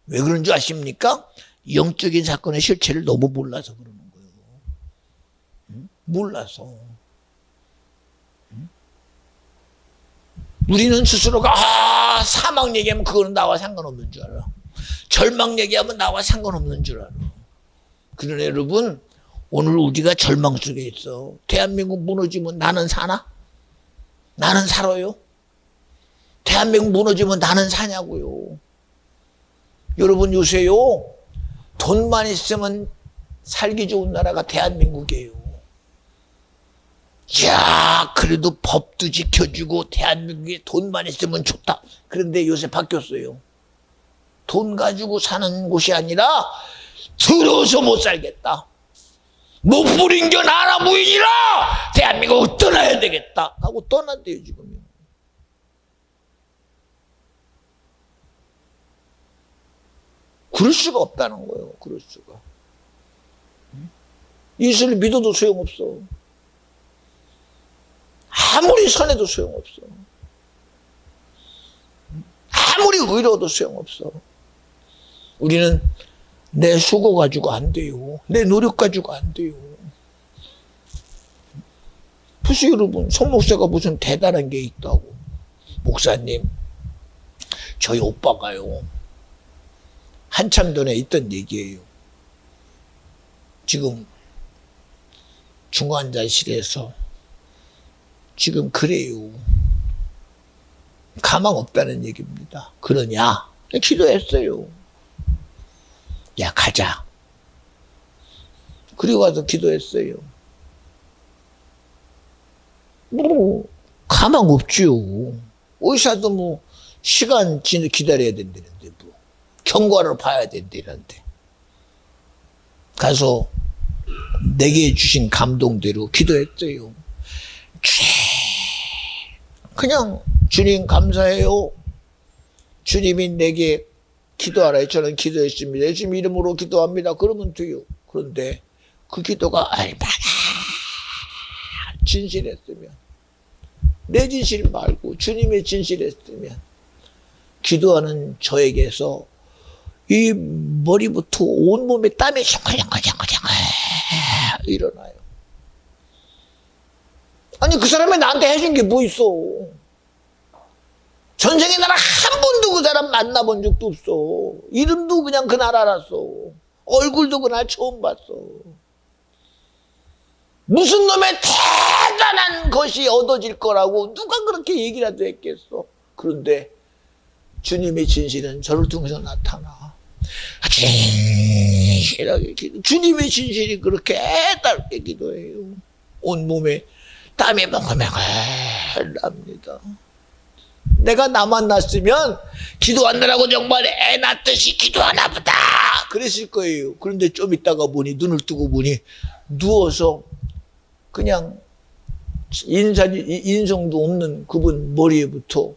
왜 그런 줄 아십니까? 영적인 사건의 실체를 너무 몰라서 그러는 거예요. 몰라서. 우리는 스스로가 사망 얘기하면 그거는 나와 상관없는 줄 알아. 절망 얘기하면 나와 상관없는 줄 알아. 그러나 여러분, 오늘 우리가 절망 속에 있어. 대한민국 무너지면 나는 사나? 나는 살아요? 대한민국 무너지면 나는 사냐고요. 여러분, 요새요 돈만 있으면 살기 좋은 나라가 대한민국이에요. 야, 그래도 법도 지켜주고 대한민국에 돈만 있으면 좋다. 그런데 요새 바뀌었어요. 돈 가지고 사는 곳이 아니라 더러워서 못 살겠다. 못 부린겨 나라 무인이라 대한민국 떠나야 되겠다 하고 떠난대요 지금요. 그럴 수가 없다는 거예요. 그럴 수가. 예수를 믿어도 소용없어. 아무리 선해도 소용없어. 아무리 의로워도 소용없어. 우리는 내 수고 가지고 안 돼요. 내 노력 가지고 안 돼요. 보세요, 여러분. 송 목사가 무슨 대단한 게 있다고. 목사님, 저희 오빠가요. 한참 전에 있던 얘기예요. 지금 중환자실에서 지금 그래요. 가망 없다는 얘기입니다. 그러냐? 기도했어요. 야, 가자. 그리고 와서 기도했어요. 뭐 가망 없지요. 의사도 뭐 시간 기다려야 된다는데 뭐 경과를 봐야 된다는데 가서 내게 주신 감동대로 기도했어요. 그냥 주님 감사해요. 주님이 내게 기도하라. 저는 기도했습니다. 예수님 이름으로 기도합니다. 그러면 돼요. 그런데 그 기도가 얼마나 진실했으면, 내 진실 말고 주님의 진실했으면 기도하는 저에게서 이 머리부터 온몸에 땀이 샹글샹글샹글샹글 일어나요. 아니 그 사람이 나한테 해준 게 뭐 있어. 전생에 나는 한 번도 그 사람 만나본 적도 없어. 이름도 그냥 그날 알았어. 얼굴도 그날 처음 봤어. 무슨 놈의 대단한 것이 얻어질 거라고 누가 그렇게 얘기라도 했겠어. 그런데 주님의 진실은 저를 통해서 나타나. 진실하게 기도. 주님의 진실이 그렇게 깨닫게 기도해요. 온몸에 땀이 멍글멍글 납니다. 내가 나 만났으면 기도하느라고 정말 애 낳듯이 기도하나 보다 그랬을 거예요. 그런데 좀 있다가 보니, 눈을 뜨고 보니 누워서 그냥 인성도 없는 그분 머리에부터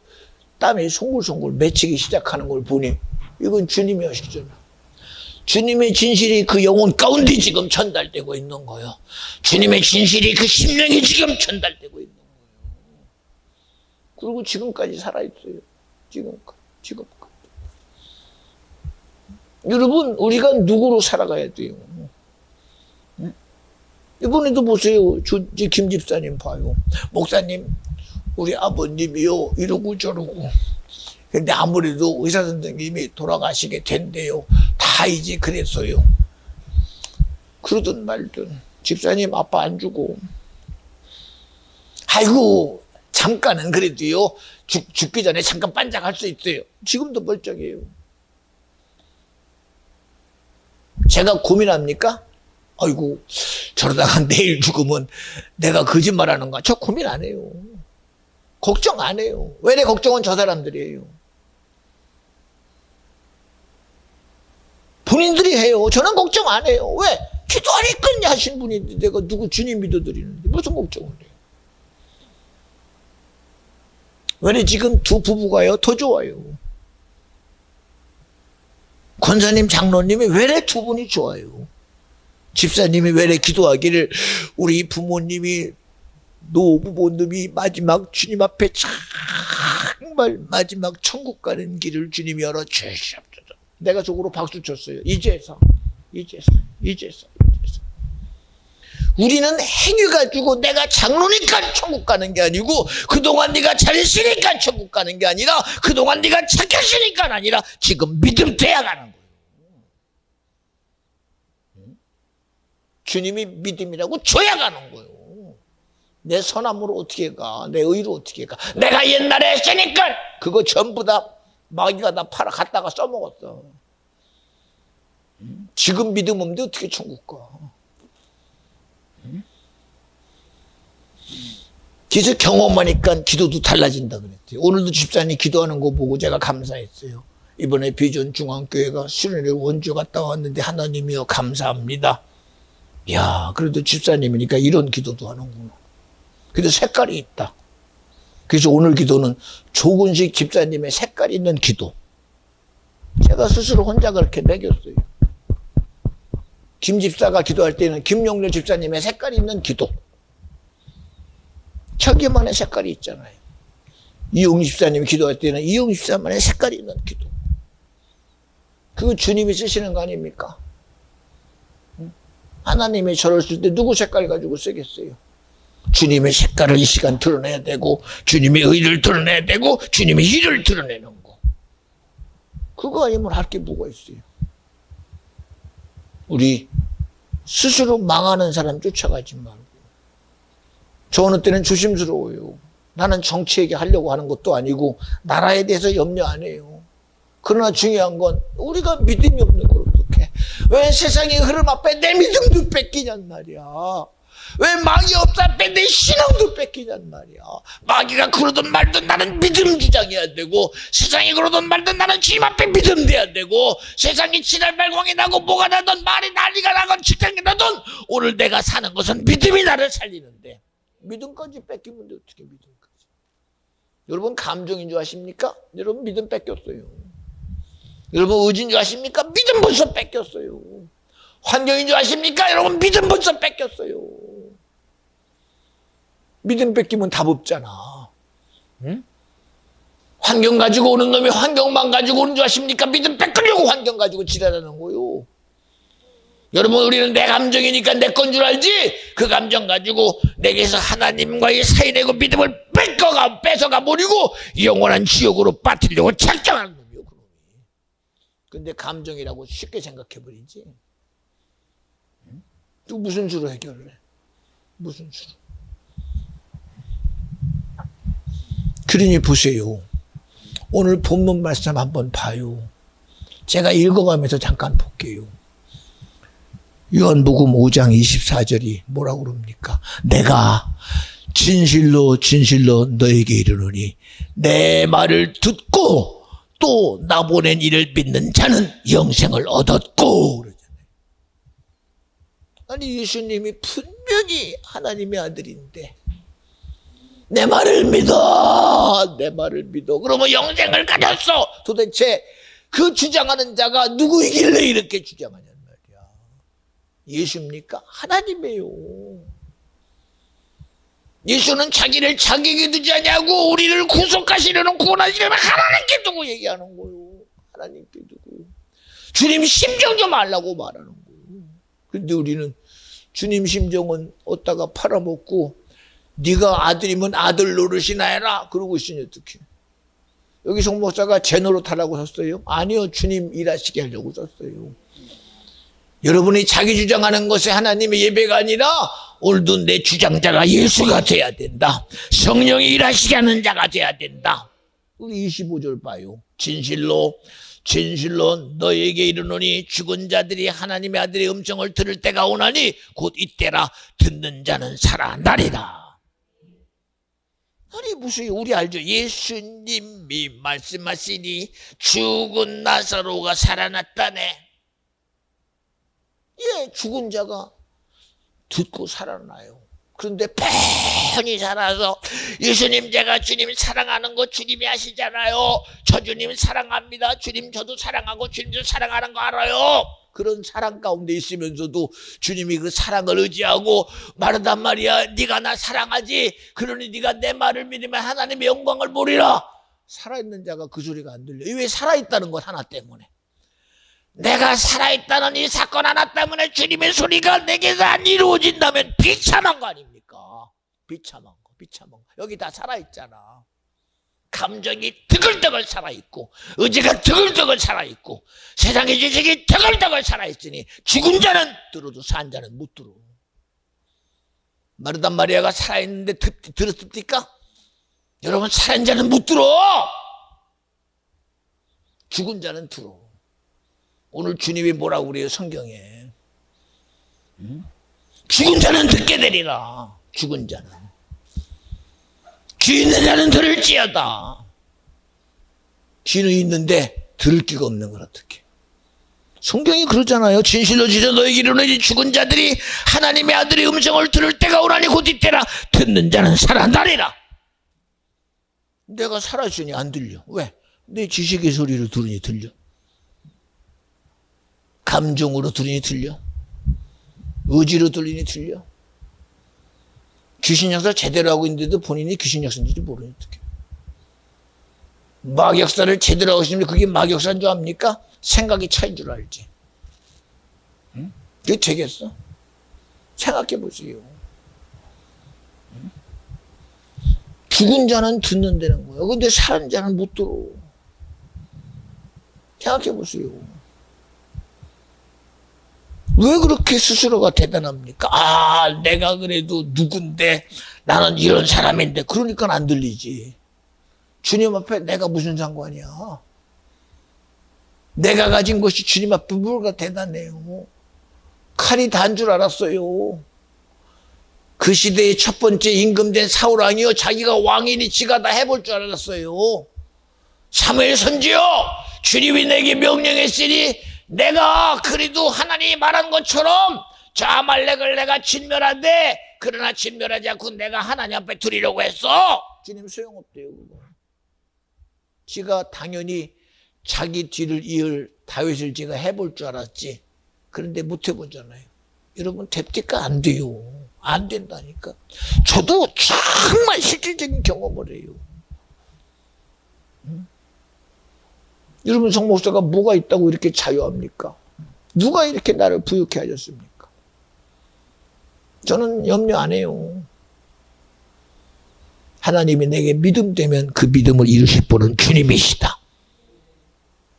땀이 송글송글 맺히기 시작하는 걸 보니 이건 주님이 하시잖아. 주님의 진실이 그 영혼 가운데 지금 전달되고 있는 거예요. 주님의 진실이 그 심령이 지금 전달되고 있는 거예요. 그리고 지금까지 살아있어요. 지금까지. 여러분, 우리가 누구로 살아가야 돼요? 이번에도 보세요. 김 집사님 봐요. 목사님, 우리 아버님이요. 이러고 저러고. 근데 아무래도 의사 선생님이 돌아가시게 된대요. 다 이제 그랬어요. 그러든 말든 집사님 아빠 안 주고. 아이고 잠깐은 그래도요. 죽기 전에 잠깐 반짝할 수 있어요. 지금도 멀쩡해요. 제가 고민합니까? 아이고 저러다가 내일 죽으면 내가 거짓말하는가? 저 고민 안 해요. 걱정 안 해요. 왜 내 걱정은 저 사람들이에요. 본인들이 해요. 저는 걱정 안 해요. 왜? 기도하니까 하신 분인데 내가 누구 주님 믿어드리는데 무슨 걱정을 해요. 왜 지금 두 부부가요 더 좋아요. 권사님 장로님이 왜 두 분이 좋아요. 집사님이 왜 기도하기를 우리 부모님이 노부모님이 마지막 주님 앞에 정말 마지막 천국 가는 길을 주님이 열어주시옵소서. 내가 속으로 박수 쳤어요. 이제서. 우리는 행위 가지고 내가 장로니까 천국 가는 게 아니고 그동안 네가 잘했으니까 천국 가는 게 아니라 그동안 네가 착했으니까 아니라 지금 믿음 돼야 가는 거예요. 주님이 믿음이라고 줘야 가는 거예요. 내 선함으로 어떻게 가? 내 의로 어떻게 가? 내가 옛날에 했으니까 그거 전부 다 마귀가 다 팔아 갖다가 써먹었어. 지금 믿음 없는데 어떻게 천국 가? 그래서 경험하니까 기도도 달라진다 그랬대요. 오늘도 집사님 기도하는 거 보고 제가 감사했어요. 이번에 비전 중앙교회가 수련회 원주 갔다 왔는데 하나님이여 감사합니다. 야, 그래도 집사님이니까 이런 기도도 하는구나. 그래도 색깔이 있다. 그래서 오늘 기도는 조근식 집사님의 색깔 있는 기도. 제가 스스로 혼자 그렇게 매겼어요. 김 집사가 기도할 때는 김용렬 집사님의 색깔이 있는 기도. 자기만의 색깔이 있잖아요. 이용 집사님이 기도할 때는 이용 집사만의 색깔이 있는 기도. 그거 주님이 쓰시는 거 아닙니까? 하나님이 저를 쓸 때 누구 색깔 가지고 쓰겠어요? 주님의 색깔을 이 시간 드러내야 되고, 주님의 의를 드러내야 되고, 주님의 일을 드러내는 거. 그거 아니면 할 게 뭐가 있어요? 우리 스스로 망하는 사람 쫓아가지 말고. 저 어느 때는 조심스러워요. 나는 정치 얘기하려고 하는 것도 아니고 나라에 대해서 염려 안 해요. 그러나 중요한 건 우리가 믿음이 없는 걸 어떡해. 왜 세상의 흐름 앞에 내 믿음도 뺏기냔 말이야. 왜 마귀 없어 앞에 내 신앙도 뺏기냔 말이야. 마귀가 그러든 말든 나는 믿음 주장해야 되고, 세상이 그러든 말든 나는 주님 앞에 믿음 돼야 되고, 세상이 지랄 발광이 나고 뭐가 나든 말이 난리가 나건 직장이 나든 오늘 내가 사는 것은 믿음이 나를 살리는데, 믿음까지 뺏기면 어떻게 믿음까지. 여러분 감정인 줄 아십니까? 여러분 믿음 뺏겼어요. 여러분 의지인 줄 아십니까? 믿음 벌써 뺏겼어요. 환경인 줄 아십니까? 여러분 믿음 벌써 뺏겼어요. 믿음 뺏기면 답 없잖아. 응? 환경 가지고 오는 놈이 환경만 가지고 오는 줄 아십니까? 믿음 뺏으려고 환경 가지고 지랄하는 거요. 여러분 우리는 내 감정이니까 내 건 줄 알지? 그 감정 가지고 내게서 하나님과의 사이 내고 믿음을 뺏어가 버리고 영원한 지옥으로 빠뜨리려고 작정하는 놈이요. 그 놈이. 근데 감정이라고 쉽게 생각해 버리지. 또 무슨 수로 해결을 해? 무슨 수로? 그러니 보세요. 오늘 본문 말씀 한번 봐요. 제가 읽어가면서 잠깐 볼게요. 요한복음 5장 24절이 뭐라고 그럽니까? 내가 진실로 진실로 너에게 이르노니 내 말을 듣고 또 나 보낸 이를 믿는 자는 영생을 얻었고 그러잖아요. 아니 예수님이 분명히 하나님의 아들인데 내 말을 믿어, 내 말을 믿어. 그러면 영생을 가졌어. 도대체 그 주장하는 자가 누구이길래 이렇게 주장하냐 말이야. 예수입니까? 하나님이에요. 예수는 자기를 자기에게 두지 않냐고, 우리를 구속하시려는 구원하시려면 하나님께 두고 얘기하는 거예요. 하나님께 두고. 주님 심정 좀 알라고 말하는 거예요. 그런데 우리는 주님 심정은 어디다가 팔아먹고 네가 아들이면 아들 노릇이나 해라 그러고 있으니 어떡해. 여기 송 목사가 제 노릇하라고 썼어요? 아니요, 주님 일하시게 하려고 썼어요. 여러분이 자기 주장하는 것에 하나님의 예배가 아니라 오늘도 내 주장자가 예수가 돼야 된다. 성령이 일하시게 하는 자가 돼야 된다. 우리 25절 봐요. 진실로 진실로 너에게 이르노니 죽은 자들이 하나님의 아들의 음성을 들을 때가 오나니 곧 이때라. 듣는 자는 살아나리라. 아니 무슨 우리 알죠? 예수님이 말씀하시니 죽은 나사로가 살아났다네. 예, 죽은 자가 듣고 살아나요. 그런데 편히 살아서 예수님 제가 주님 사랑하는 거 주님이 아시잖아요. 저 주님 사랑합니다. 주님 저도 사랑하고 주님도 사랑하는 거 알아요. 그런 사랑 가운데 있으면서도 주님이 그 사랑을 의지하고 말하단 말이야. 네가 나 사랑하지. 그러니 네가 내 말을 믿으면 하나님의 영광을 보리라. 살아있는 자가 그 소리가 안 들려. 왜 살아있다는 것 하나 때문에. 내가 살아있다는 이 사건 하나 때문에 주님의 소리가 내게서 안 이루어진다면 비참한 거 아닙니까? 비참한 거, 비참한 거. 여기 다 살아있잖아. 감정이 드글드글 살아있고 의지가 드글드글 살아있고 세상의 지식이 드글드글 살아있으니 죽은 자는 들어도 산 자는 못 들어. 마르다 마리아가 살아있는데 들었습니까? 여러분 살아있는 자는 못 들어. 죽은 자는 들어. 오늘 주님이 뭐라고 그래요 성경에. 죽은 자는 듣게 되리라. 죽은 자는. 귀 있는 자는 들을지어다. 귀는 있는데 들을 귀가 없는 건 어떡해. 성경이 그러잖아요. 진실로 진실로 너에게 이르노니 죽은 자들이 하나님의 아들의 음성을 들을 때가 오나니 곧 이때라. 듣는 자는 살아나리라. 내가 살아있으니 안 들려. 왜? 내 지식의 소리를 들으니 들려. 감정으로 들으니 들려? 의지로 들리니 들려? 귀신 역사 제대로 하고 있는데도 본인이 귀신 역사인지 모르니 어떡해. 막 역사를 제대로 하고 있으면 그게 막 역사인 줄 압니까? 생각이 차인 줄 알지. 응? 그게 되겠어? 생각해 보세요. 응? 죽은 자는 듣는다는 거예요. 근데 살은 자는 못 들어. 생각해 보세요. 왜 그렇게 스스로가 대단합니까? 아, 내가 그래도 누군데, 나는 이런 사람인데, 그러니까 안 들리지. 주님 앞에 내가 무슨 상관이야? 내가 가진 것이 주님 앞에 뭐가 대단해요. 칼이 단 줄 알았어요. 그 시대의 첫 번째 임금된 사울왕이요, 자기가 왕이니 지가 다 해볼 줄 알았어요. 사무엘 선지요, 주님이 내게 명령했으니 내가 그래도 하나님이 말한 것처럼 저 아말렉을 내가 진멸한데, 그러나 진멸하지 않고 내가 하나님 앞에 드리려고 했어. 주님 소용없대요, 그거. 지가 당연히 자기 뒤를 이을 다윗을 지가 해볼 줄 알았지. 그런데 못 해보잖아요. 여러분, 됩니까? 안 돼요. 안 된다니까. 저도 정말 실질적인 경험을 해요. 응? 여러분, 성목사가 뭐가 있다고 이렇게 자유합니까? 누가 이렇게 나를 부유케 하셨습니까? 저는 염려 안 해요. 하나님이 내게 믿음 되면 그 믿음을 이루실 분은 주님이시다.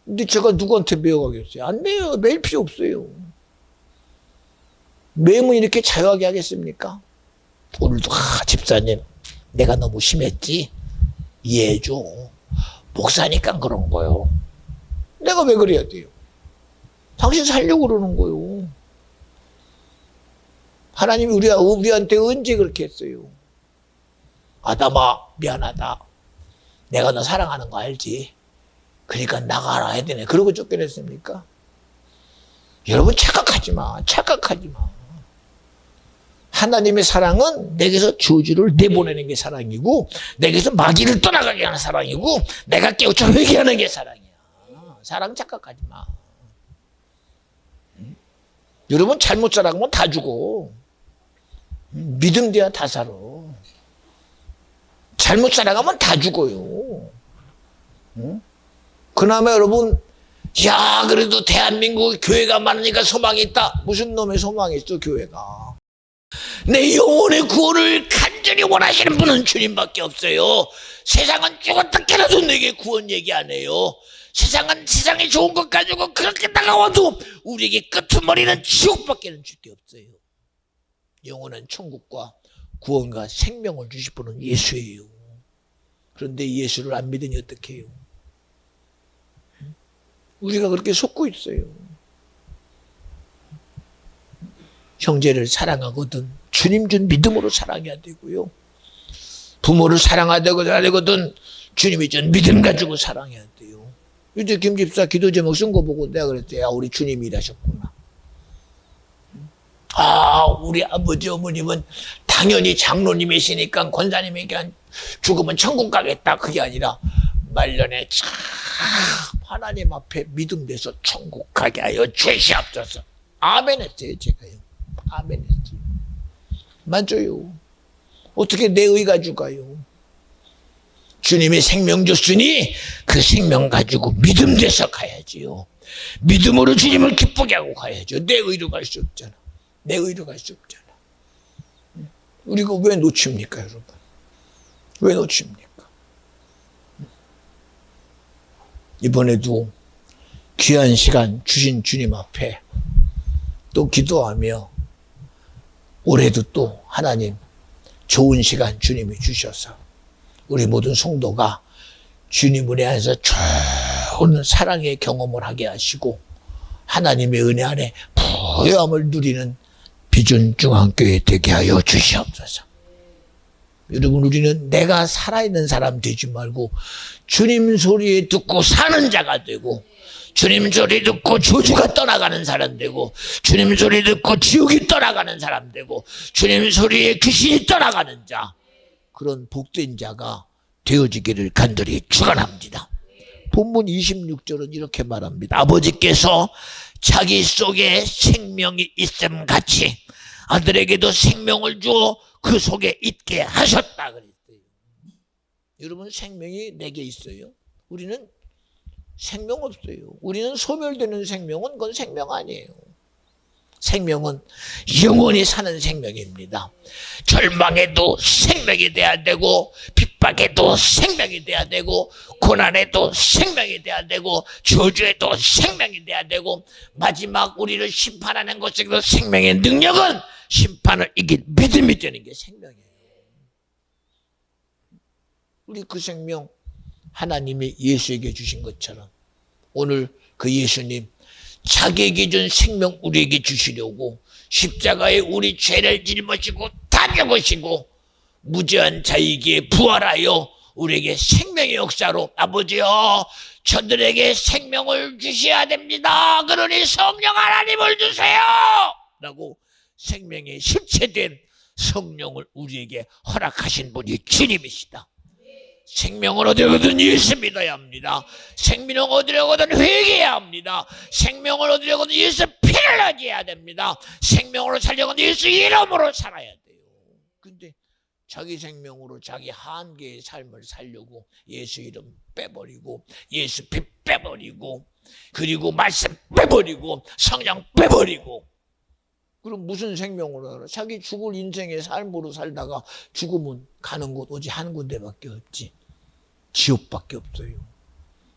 근데 제가 누구한테 매어가겠어요? 안 매요. 매일 필요 없어요. 매면 이렇게 자유하게 하겠습니까? 오늘도 집사님, 내가 너무 심했지? 이해해줘. 목사니까 그런 거요. 내가 왜 그래야 돼요? 당신 살려고 그러는 거요. 하나님이 우리한테 언제 그렇게 했어요? 아담아, 미안하다. 내가 너 사랑하는 거 알지? 그러니까 나가라 해야 되네. 그러고 쫓겨냈습니까? 여러분, 착각하지 마. 착각하지 마. 하나님의 사랑은 내게서 저주를 내보내는 게 사랑이고, 내게서 마귀를 떠나가게 하는 사랑이고, 내가 깨우쳐 회개하는 게 사랑이야. 사랑 착각하지 마. 여러분, 잘못 살아가면 다 죽어. 믿음 돼야 다 살아. 잘못 살아가면 다 죽어요. 그나마 여러분, 야, 그래도 대한민국 교회가 많으니까 소망이 있다. 무슨 놈의 소망이 있어, 교회가. 내 영혼의 구원을 간절히 원하시는 분은 주님밖에 없어요. 세상은 죽었다 깨라도 내게 구원 얘기 안 해요. 세상은 세상에 좋은 것 가지고 그렇게 다가와도 우리에게 끄트머리는 지옥밖에는 줄 게 없어요. 영원한 천국과 구원과 생명을 주실 분은 예수예요. 그런데 예수를 안 믿으니 어떻게 해요? 우리가 그렇게 속고 있어요. 형제를 사랑하거든 주님 준 믿음으로 사랑해야 되고요. 부모를 사랑하거든 주님이 준 믿음 가지고 사랑해야 돼요. 이제 김 집사 기도 제목 쓴 거 보고 내가 그랬어요. 야, 우리 주님이 일하셨구나. 아, 우리 아버지 어머님은 당연히 장로님이시니까 권사님이니까 죽으면 천국 가겠다. 그게 아니라 말년에 참 하나님 앞에 믿음 돼서 천국 가게 하여 주시옵소서. 아멘 했어요. 제가요. 아멘 했어요. 맞아요. 어떻게 내 의가 죽어요? 주님이 생명 줬으니 그 생명 가지고 믿음 돼서 가야지요. 믿음으로 주님을 기쁘게 하고 가야죠. 내 의로 갈 수 없잖아. 내 의로 갈 수 없잖아. 우리가 왜 놓칩니까, 여러분? 왜 놓칩니까? 이번에도 귀한 시간 주신 주님 앞에 또 기도하며 올해도 또 하나님 좋은 시간 주님이 주셔서 우리 모든 성도가 주님 은혜 안에서 좋은 사랑의 경험을 하게 하시고 하나님의 은혜 안에 부요함을 누리는 비전중앙교회 되게 하여 주시옵소서. 여러분, 우리는 내가 살아있는 사람 되지 말고 주님 소리 듣고 사는 자가 되고, 주님 소리 듣고 저주가 떠나가는 사람 되고, 주님 소리 듣고 지옥이 떠나가는 사람 되고, 주님 소리에 귀신이 떠나가는 자, 그런 복된 자가 되어지기를 간절히 축원합니다. 본문 26절은 이렇게 말합니다. 아버지께서 자기 속에 생명이 있음 같이 아들에게도 생명을 주어 그 속에 있게 하셨다 그랬어요. 여러분, 생명이 내게 있어요? 우리는 생명 없어요. 우리는 소멸되는 생명은 그건 생명 아니에요. 생명은 영원히 사는 생명입니다. 절망에도 생명이 돼야 되고, 핍박에도 생명이 돼야 되고, 고난에도 생명이 돼야 되고, 저주에도 생명이 돼야 되고, 마지막 우리를 심판하는 것에도 생명의 능력은 심판을 이길 믿음이 되는 게 생명이에요. 우리 그 생명 하나님이 예수에게 주신 것처럼 오늘 그 예수님 자기에게 준 생명 우리에게 주시려고 십자가에 우리 죄를 짊어지고 다 죽으시고 무죄한 자에게 부활하여 우리에게 생명의 역사로 아버지여 저들에게 생명을 주셔야 됩니다. 그러니 성령 하나님을 주세요 라고 생명의 실체된 성령을 우리에게 허락하신 분이 주님이시다. 생명을 얻으려거든 예수 믿어야 합니다. 생명을 얻으려거든 회개해야 합니다. 생명을 얻으려거든 예수 피를 흘려야 됩니다. 생명으로 살려거든 예수 이름으로 살아야 돼요. 근데 자기 생명으로 자기 한계의 삶을 살려고 예수 이름 빼버리고 예수 피 빼버리고 그리고 말씀 빼버리고 성령 빼버리고 그럼 무슨 생명으로 살아? 자기 죽을 인생의 삶으로 살다가 죽으면 가는 곳 오직 한 군데밖에 없지. 지옥밖에 없어요.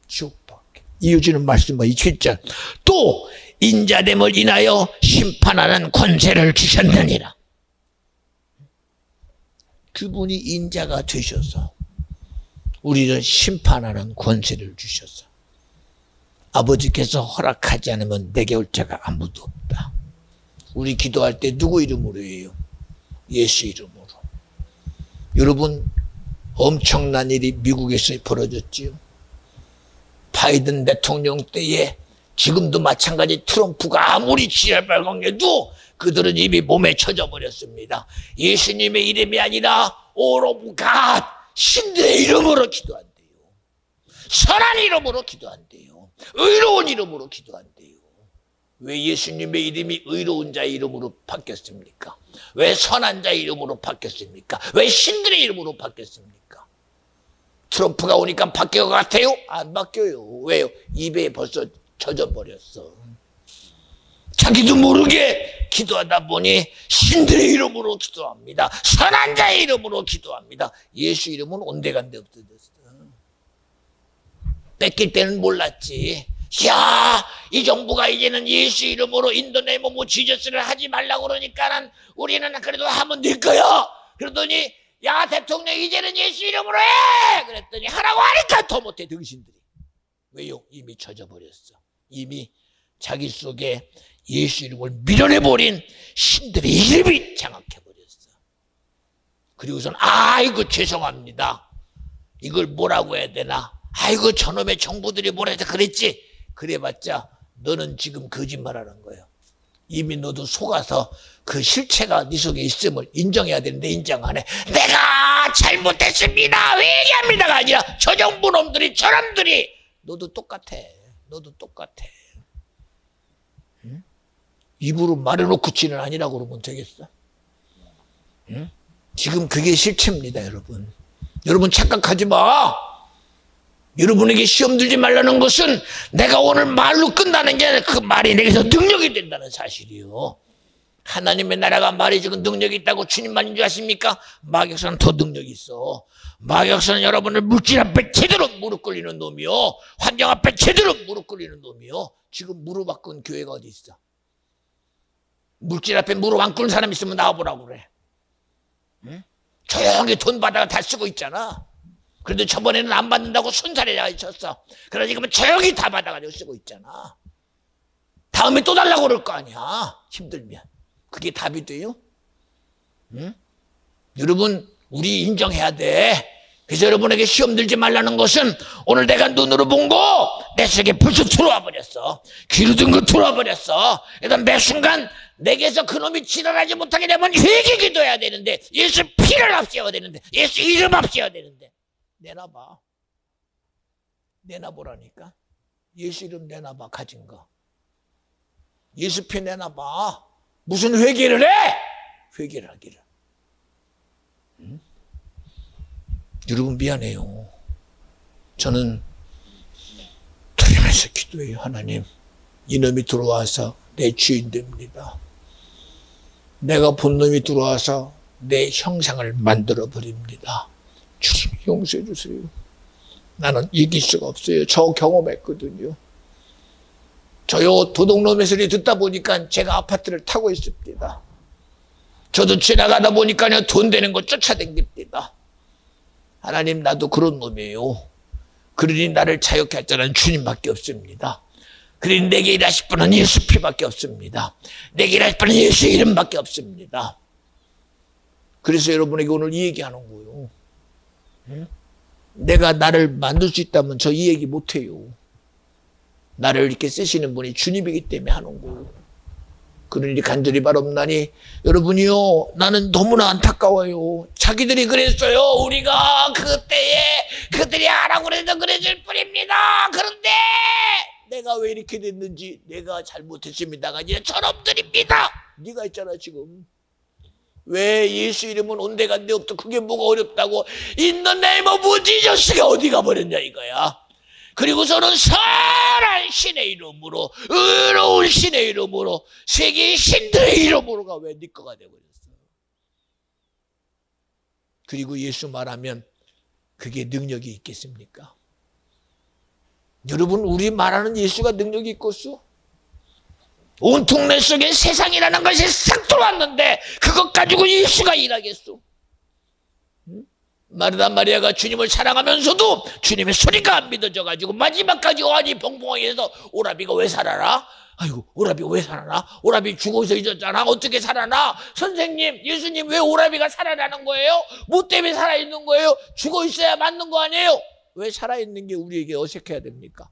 지옥밖에. 이어지는 말씀은 27절. 또 인자됨을 인하여 심판하는 권세를 주셨느니라. 그분이 인자가 되셔서 우리를 심판하는 권세를 주셔서 아버지께서 허락하지 않으면 내게 올 자가 아무도 없다. 우리 기도할 때 누구 이름으로 해요? 예수 이름으로. 여러분, 엄청난 일이 미국에서 벌어졌지요. 바이든 대통령 때에 지금도 마찬가지 트럼프가 아무리 지랄발광해도 그들은 이미 몸에 쳐져 버렸습니다. 예수님의 이름이 아니라 all of God, 신들의 이름으로 기도한대요. 선한 이름으로 기도한대요. 의로운 이름으로 기도한대요. 왜 예수님의 이름이 의로운 자의 이름으로 바뀌었습니까? 왜 선한 자의 이름으로 바뀌었습니까? 왜 신들의 이름으로 바뀌었습니까? 트럼프가 오니까 바뀔 것 같아요? 안 바뀌어요. 왜요? 입에 벌써 젖어버렸어. 자기도 모르게 기도하다 보니 신들의 이름으로 기도합니다. 선한 자의 이름으로 기도합니다. 예수 이름은 온데간데 없어졌어. 뺏길 때는 몰랐지. 야, 이 정부가 이제는 예수 이름으로 인도네모 뭐 지저스를 하지 말라고 그러니까는 우리는 그래도 하면 될 거야. 그러더니 야, 대통령 이제는 예수 이름으로 해! 그랬더니 하라고 하니까 더 못해, 등신들이. 왜요? 이미 젖어버렸어. 이미 자기 속에 예수 이름을 밀어내버린 신들의 이름이 장악해버렸어. 그리고선 아이고 죄송합니다. 이걸 뭐라고 해야 되나? 아이고 저놈의 정부들이 뭐라 해서 그랬지? 그래봤자 너는 지금 거짓말하는 거예요. 이미 너도 속아서 그 실체가 네 속에 있음을 인정해야 되는데 인정 안 해. 내가 잘못했습니다. 회개합니다가 아니라 저 정부 놈들이 저놈들이 너도 똑같아. 너도 똑같아. 응? 입으로 말해놓고 지는 아니라고 그러면 되겠어? 응? 지금 그게 실체입니다, 여러분. 여러분 착각하지 마. 여러분에게 시험 들지 말라는 것은 내가 오늘 말로 끝나는 게 아니라 그 말이 내게서 능력이 된다는 사실이요. 하나님의 나라가 말이 지금 능력이 있다고 주님만인 줄 아십니까? 마귀역사는 더 능력이 있어. 마귀역사는 여러분을 물질 앞에 제대로 무릎 꿇리는 놈이요. 환경 앞에 제대로 무릎 꿇리는 놈이요. 지금 무릎 안 꿇은 교회가 어디 있어? 물질 앞에 무릎 안 꿇은 사람 있으면 나와보라고 그래. 응? 조용히 돈 받아가 다 쓰고 있잖아. 그래도 저번에는 안 받는다고 손살에다가 있었어. 그러니 지금은 조용히 다 받아가지고 쓰고 있잖아. 다음에 또 달라고 그럴 거 아니야. 힘들면. 그게 답이 돼요? 응? 여러분, 우리 인정해야 돼. 그래서 여러분에게 시험 들지 말라는 것은 오늘 내가 눈으로 본 거 내 속에 벌써 들어와 버렸어. 귀로 든 거 들어와 버렸어. 일단 매 순간 내게서 그놈이 지랄하지 못하게 되면 회개 기도해야 되는데 예수 피를 앞세워야 되는데 예수 이름 앞세워야 되는데 내놔봐. 내놔보라니까. 예수 이름 내놔봐. 가진 거 예수표 내놔봐. 무슨 회개를 해? 회개를 하기를. 여러분 미안해요. 저는 들으면서 기도해요. 하나님, 이놈이 들어와서 내 주인 됩니다. 내가 본 놈이 들어와서 내 형상을 만들어 버립니다. 주님 용서해 주세요. 나는 이길 수가 없어요. 저 경험했거든요. 저요 도둑놈의 소리 듣다 보니까 제가 아파트를 타고 있습니다. 저도 지나가다 보니까요 돈 되는 거 쫓아다닙니다. 하나님, 나도 그런 놈이에요. 그러니 나를 자유케 할 자는 주님밖에 없습니다. 그러니 내게 일하실 분은 예수 피밖에 없습니다. 내게 일하실 분은 예수 이름밖에 없습니다. 그래서 여러분에게 오늘 이 얘기하는 거예요. 내가 나를 만들 수 있다면 저 이 얘기 못해요. 나를 이렇게 쓰시는 분이 주님이기 때문에 하는 거예요. 그러니 간절히 바랍나니 여러분이요, 나는 너무나 안타까워요. 자기들이 그랬어요. 우리가 그때에 그들이 하라고 그래서 그랬을 뿐입니다. 그런데 내가 왜 이렇게 됐는지 내가 잘못했습니다가 아니라 저놈들입니다. 네가 있잖아 지금. 왜 예수 이름은 온데간데 없어. 그게 뭐가 어렵다고. In the name of Jesus가 어디 가버렸냐 이거야. 그리고서는 선한 신의 이름으로, 의로운 신의 이름으로, 세계의 신들의 이름으로가 왜 네 거가 되어버렸어. 그리고 예수 말하면 그게 능력이 있겠습니까? 여러분, 우리 말하는 예수가 능력이 있겠어? 온 동네 속에 세상이라는 것이 싹 들어왔는데 그것 가지고 예수가 일하겠어? 마르다 마리아가 주님을 사랑하면서도 주님의 소리가 안 믿어져가지고 마지막까지 어안이 벙벙하게 해서 오라비가 왜 살아나? 아이고, 오라비 왜 살아나? 오라비 죽어서 잊었잖아. 어떻게 살아나? 선생님, 예수님 왜 오라비가 살아나는 거예요? 뭐 때문에 살아있는 거예요? 죽어 있어야 맞는 거 아니에요? 왜 살아있는 게 우리에게 어색해야 됩니까?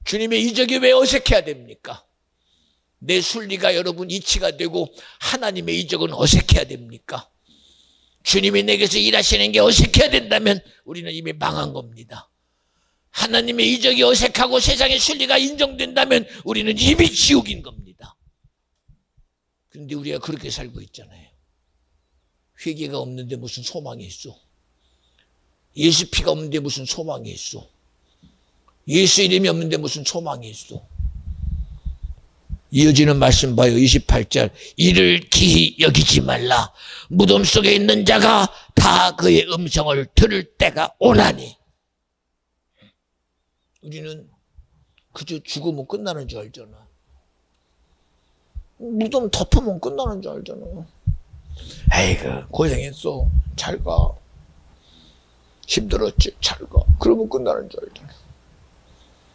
주님의 이적이 왜 어색해야 됩니까? 내 순리가 여러분 이치가 되고 하나님의 이적은 어색해야 됩니까? 주님이 내게서 일하시는 게 어색해야 된다면 우리는 이미 망한 겁니다. 하나님의 이적이 어색하고 세상의 순리가 인정된다면 우리는 이미 지옥인 겁니다. 그런데 우리가 그렇게 살고 있잖아요. 회개가 없는데 무슨 소망이 있어? 예수 피가 없는데 무슨 소망이 있어? 예수 이름이 없는데 무슨 소망이 있어? 이어지는 말씀 봐요. 28절. 이를 기히 여기지 말라. 무덤 속에 있는 자가 다 그의 음성을 들을 때가 오나니. 우리는 그저 죽으면 끝나는 줄 알잖아. 무덤 덮으면 끝나는 줄 알잖아. 에이그 고생했어. 잘 가. 힘들었지. 잘 가. 그러면 끝나는 줄 알잖아.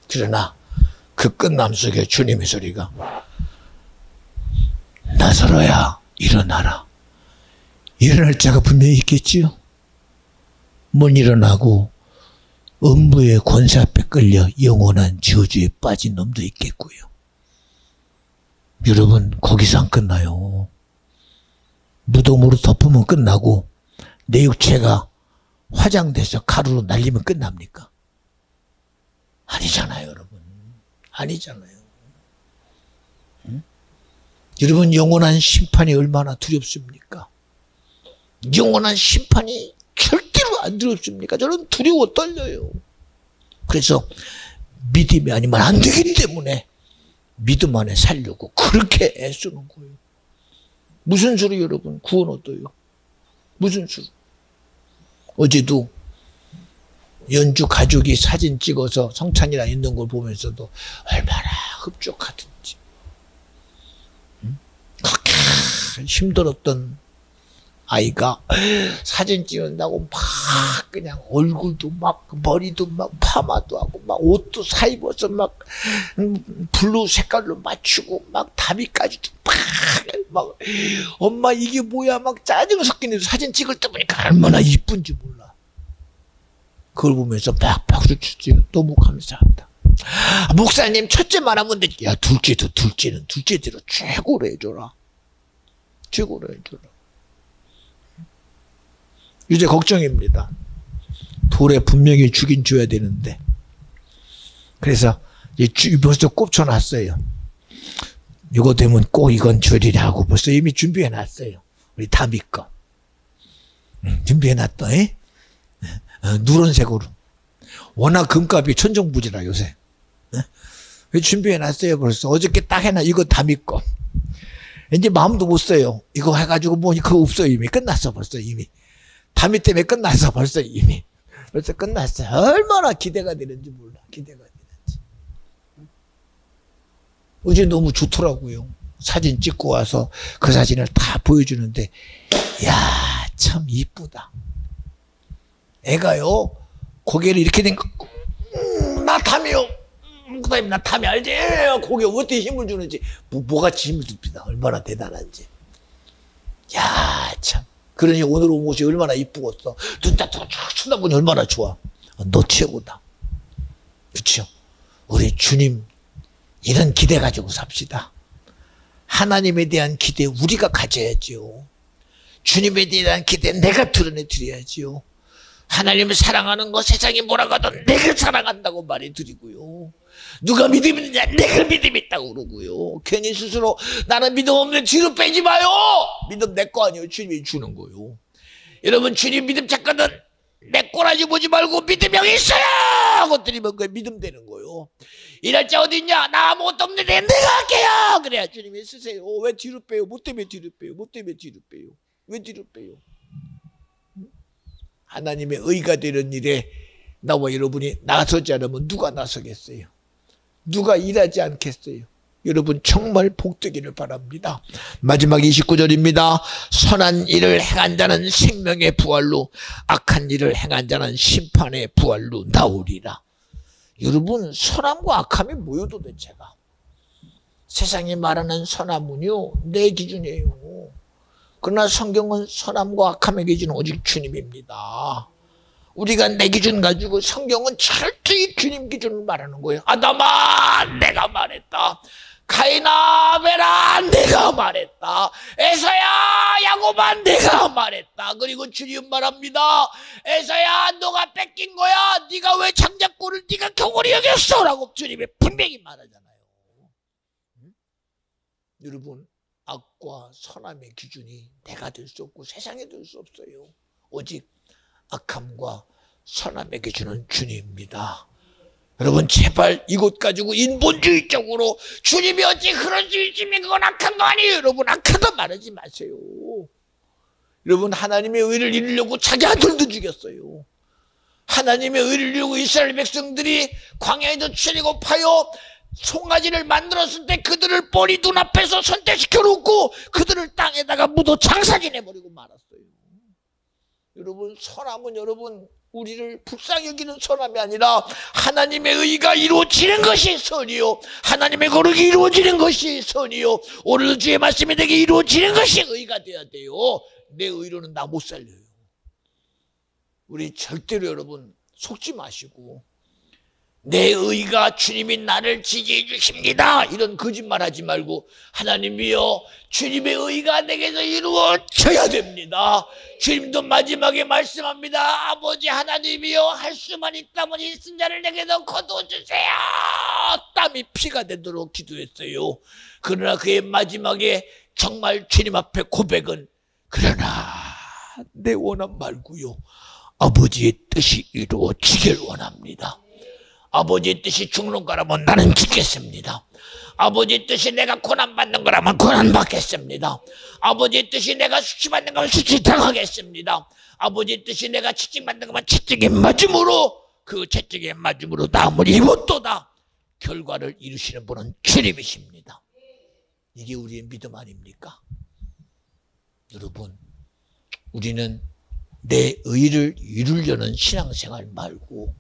그러나 그 끝남 속에 주님의 소리가 나사로야 일어나라. 일어날 자가 분명히 있겠지요. 못 일어나고 음부의 권세 앞에 끌려 영원한 저주에 빠진 놈도 있겠고요. 여러분, 거기서 안 끝나요. 무덤으로 덮으면 끝나고 내 육체가 화장돼서 가루로 날리면 끝납니까? 아니잖아요, 여러분. 아니잖아요. 응? 여러분, 영원한 심판이 얼마나 두렵습니까? 영원한 심판이 절대로 안 두렵습니까? 저는 두려워 떨려요. 그래서 믿음이 아니면 안 되기 때문에 믿음 안에 살려고 그렇게 애쓰는 거예요. 무슨 수로 여러분 구원 얻어요? 무슨 수로? 어제도 연주 가족이 사진 찍어서 성찬이랑 있는 걸 보면서도 얼마나 흡족하든지 그렇게 힘들었던 아이가 사진 찍는다고 막 그냥 얼굴도 막 머리도 막 파마도 하고 막 옷도 사 입어서 막 블루 색깔로 맞추고 막 다미까지도 막 엄마 이게 뭐야 막 짜증 섞이는 사진 찍을 때 보니까 얼마나 이쁜지 몰라. 그걸 보면서 막 박수 치지. 너무 감사하다. 목사님 첫째 말하면 되지. 야 둘째는 둘째대로 최고로 해줘라. 최고로 해줘라. 이제 걱정입니다. 돌에 분명히 주긴 줘야 되는데. 그래서 이제 벌써 꼽쳐놨어요. 이거 되면 꼭 이건 주리라고 벌써 이미 준비해놨어요. 우리 다미 거. 준비해놨다. 누런색으로. 워낙 금값이 천정부지라 요새. 준비해놨어요. 벌써 어저께 딱 해놔. 이거 다미 거. 이제 마음도 못 써요. 이거 해가지고 뭐 그거 없어요. 이미 끝났어. 벌써 이미. 다미 때문에 끝났어. 벌써 이미. 벌써 끝났어요. 얼마나 기대가 되는지 몰라. 기대가 되는지. 어제 너무 좋더라고요. 사진 찍고 와서 그 사진을 다 보여주는데 야, 참 이쁘다. 애가요 고개를 이렇게 된 거, 나 탐이요. 그다음에 나 탐이 알지? 고개 어떻게 힘을 주는지 뭐같이 힘을 줍니다. 얼마나 대단한지. 야, 참. 그러니 오늘 온 옷이 얼마나 이쁘겠어. 눈 딱 쳐다보니 얼마나 좋아. 너 최고다. 그렇죠? 우리 주님 이런 기대 가지고 삽시다. 하나님에 대한 기대 우리가 가져야지요. 주님에 대한 기대 내가 드러내 드려야지요. 하나님을 사랑하는 거 세상이 뭐라고 하든 내가 사랑한다고 말해드리고요. 누가 믿음 있느냐 내가 믿음 있다고 그러고요. 괜히 스스로 나는 믿음 없는데 뒤로 빼지 마요. 믿음 내 거 아니에요. 주님이 주는 거요. 여러분 주님 믿음 찾거든 내 꼬라지 보지 말고 믿음 여기 있어요 하고 드리면 그게 믿음 되는 거요. 일할 자 어디 있냐? 나 아무것도 없는데 내가 할게요. 그래야 주님이 쓰세요. 왜 뒤로 빼요? 뭐 때문에 뒤로 빼요? 뭐 때문에 뒤로 빼요? 왜 뒤로 빼요? 하나님의 의가 되는 일에 나와 여러분이 나서지 않으면 누가 나서겠어요? 누가 일하지 않겠어요? 여러분 정말 복되기를 바랍니다. 마지막 29절입니다. 선한 일을 행한 자는 생명의 부활로 악한 일을 행한 자는 심판의 부활로 나오리라. 여러분 선함과 악함이 뭐요 도대체가? 세상이 말하는 선함은요 내 기준이에요. 그러나 성경은 선함과 악함의 기준은 오직 주님입니다. 우리가 내 기준 가지고 성경은 철저히 주님 기준을 말하는 거예요. 아담아 내가 말했다. 가인아 아벨아 내가 말했다. 에서야 야곱아 내가 말했다. 그리고 주님 말합니다. 에서야 너가 뺏긴 거야. 네가 왜 장자꼴을 네가 경홀히 여겼어 라고 주님이 분명히 말하잖아요. 여러분 악과 선함의 기준이 내가 될 수 없고 세상에 될 수 없어요. 오직 악함과 선함의 기준은 주님입니다. 여러분 제발 이것 가지고 인본주의적으로 주님이 어찌 그런 주의지면 그건 악한 거 아니에요. 여러분 악하다 말하지 마세요. 여러분 하나님의 의를 이루려고 자기 아들도 죽였어요. 하나님의 의를 이루고 이스라엘 백성들이 광야에도 치리고 파여 송아지를 만들었을 때 그들을 뻔히 눈앞에서 선택시켜 놓고 그들을 땅에다가 묻어 장사지내버리고 말았어요. 여러분 선함은 여러분 우리를 불쌍히 여기는 선함이 아니라 하나님의 의가 이루어지는 것이 선이요 하나님의 거룩이 이루어지는 것이 선이요 오늘도 주의 말씀이 내게 이루어지는 것이 의가 되어야 돼요. 내 의로는 나 못 살려요. 우리 절대로 여러분 속지 마시고 내 의가 주님이 나를 지지해 주십니다 이런 거짓말 하지 말고 하나님이여 주님의 의가 내게서 이루어져야 됩니다. 주님도 마지막에 말씀합니다. 아버지 하나님이여 할 수만 있다면 이 쓴자를 내게서 거두어주세요. 땀이 피가 되도록 기도했어요. 그러나 그의 마지막에 정말 주님 앞에 고백은 그러나 내 원함 말고요 아버지의 뜻이 이루어지길 원합니다. 아버지의 뜻이 죽는 거라면 나는 죽겠습니다. 아버지의 뜻이 내가 고난받는 거라면 고난받겠습니다. 아버지의 뜻이 내가 수치받는 거면 수치당하겠습니다. 아버지의 뜻이 내가 채찍받는 거면 채찍에 맞음으로 그 채찍에 맞음으로 나음을 입었도다. 결과를 이루시는 분은 주님이십니다. 이게 우리의 믿음 아닙니까? 여러분 우리는 내 의를 이루려는 신앙생활 말고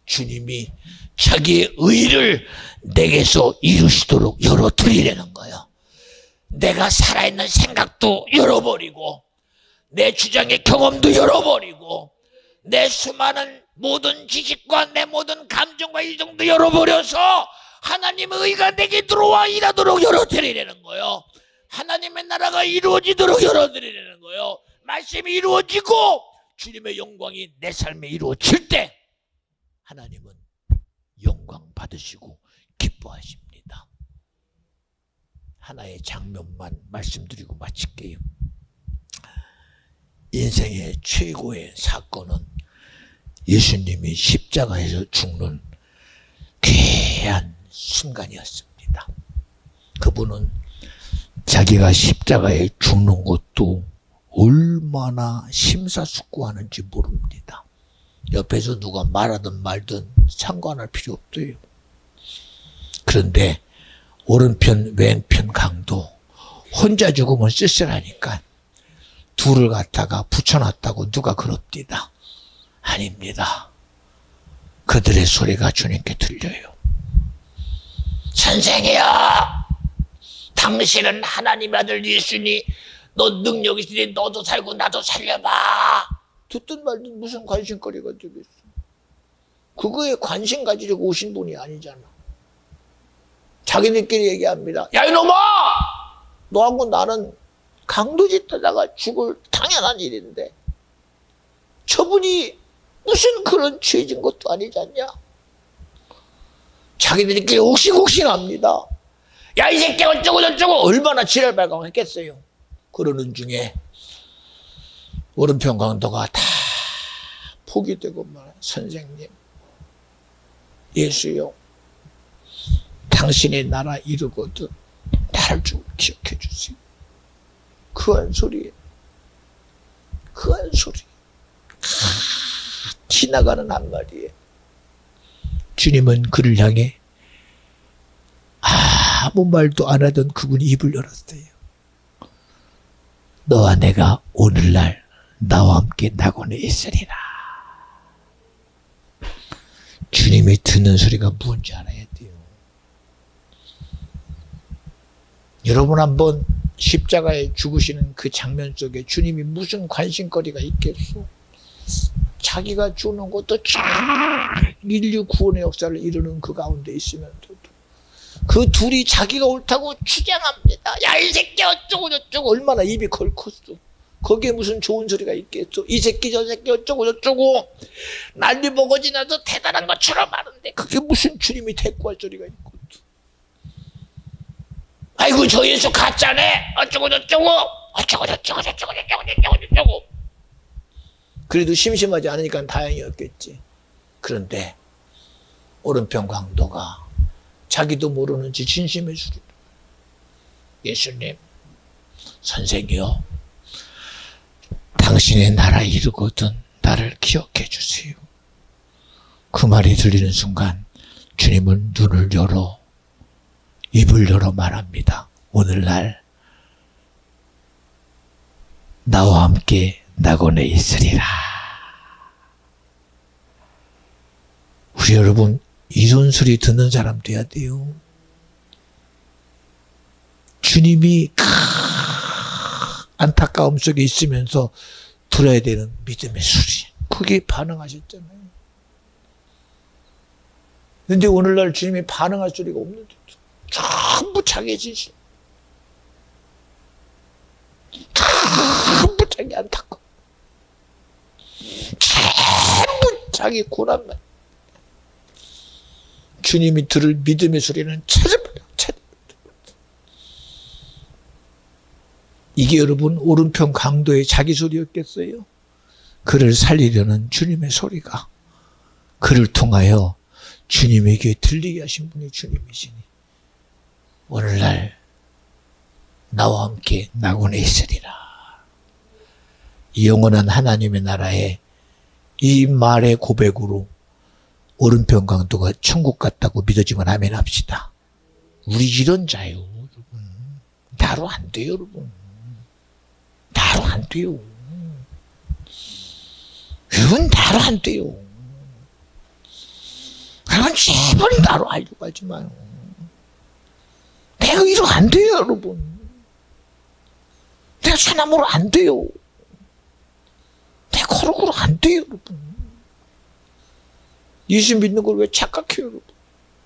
주님이 자기의 의를 내게서 이루시도록 열어드리려는 거예요. 내가 살아있는 생각도 열어버리고 내 주장의 경험도 열어버리고 내 수많은 모든 지식과 내 모든 감정과 이정도 열어버려서 하나님의 의가 내게 들어와 일하도록 열어드리려는 거예요. 하나님의 나라가 이루어지도록 열어드리려는 거예요. 말씀이 이루어지고 주님의 영광이 내 삶에 이루어질 때 하나님은 영광 받으시고 기뻐하십니다. 하나의 장면만 말씀드리고 마칠게요. 인생의 최고의 사건은 예수님이 십자가에서 죽는 귀한 순간이었습니다. 그분은 자기가 십자가에 죽는 것도 얼마나 심사숙고하는지 모릅니다. 옆에서 누가 말하든 말든 상관할 필요 없대요. 그런데 오른편 왼편 강도 혼자 죽으면 쓸쓸하니까 둘을 갖다가 붙여놨다고 누가 그럽디다. 아닙니다. 그들의 소리가 주님께 들려요. 선생이여, 당신은 하나님의 아들 예수니 너 능력 있으니 너도 살고 나도 살려봐. 듣든 말든 무슨 관심거리가 되겠어. 그거에 관심 가지려고 오신 분이 아니잖아. 자기들끼리 얘기합니다. 야 이놈아, 너하고 나는 강도짓 하다가 죽을 당연한 일인데 저분이 무슨 그런 죄진 것도 아니지 않냐. 자기들끼리 옥신옥신합니다. 야 이 새끼 어쩌고 저쩌고 얼마나 지랄발광했겠어요. 그러는 중에 오른편 강도가 다 포기되고 말해. 선생님, 예수요, 당신의 나라 이루거든 나를 좀 기억해 주세요. 그 한 소리에, 그 한 소리, 지나가는 한마디에 주님은 그를 향해 아무 말도 안 하던 그분이 입을 열었어요. 너와 내가 오늘날 나와 함께 낙원에 있으리라. 주님이 듣는 소리가 뭔지 알아야 돼요. 여러분 한번 십자가에 죽으시는 그 장면 속에 주님이 무슨 관심거리가 있겠소? 자기가 죽는 것도 쫙 인류 구원의 역사를 이루는 그 가운데 있으면서도 그 둘이 자기가 옳다고 주장합니다. 야 이 새끼 어쩌고 저쩌고 얼마나 입이 걸컸어. 거기에 무슨 좋은 소리가 있겠어. 이 새끼 저 새끼 어쩌고 저쩌고 난리 먹어지 나서 대단한 것처럼 하는데 그게 무슨 주님이 대꾸할 소리가 있고. 아이고 저 예수 가짜네 어쩌고 저쩌고 어쩌고 저쩌고 저쩌고 저쩌고 저쩌고 저쩌고. 그래도 심심하지 않으니까 다행이었겠지. 그런데 오른편 강도가 자기도 모르는지 진심의 소리. 예수님, 선생이요, 당신의 나라 이루거든 나를 기억해 주세요. 그 말이 들리는 순간 주님은 눈을 열어 입을 열어 말합니다. 오늘날 나와 함께 낙원에 있으리라. 우리 여러분 이런 소리 듣는 사람 돼야 돼요. 주님이 안타까움 속에 있으면서 들어야 되는 믿음의 소리. 그게 반응하셨잖아요. 그런데 오늘날 주님이 반응할 소리가 없는데 전부 자기의 진실, 전부 자기 안타까움, 전부 자기 고난만. 주님이 들을 믿음의 소리는 찾아봐요. 이게 여러분 오른편 강도의 자기 소리였겠어요? 그를 살리려는 주님의 소리가, 그를 통하여 주님에게 들리게 하신 분이 주님이시니 오늘날 나와 함께 낙원에 있으리라. 영원한 하나님의 나라에 이 말의 고백으로 오른편 강도가 천국 갔다고 믿어지면 아멘 합시다. 우리 이런 자요, 여러분. 나로 안 돼요, 여러분. 나로 안 돼요. 여러분, 나로 안 돼요. 여러분, 제발 나로 하려고 하지 마요. 내가 이러 안 돼요, 여러분. 내가 소나무로 안 돼요. 내가 거룩으로 안 돼요, 여러분. 예수 믿는 걸 왜 착각해요, 여러분?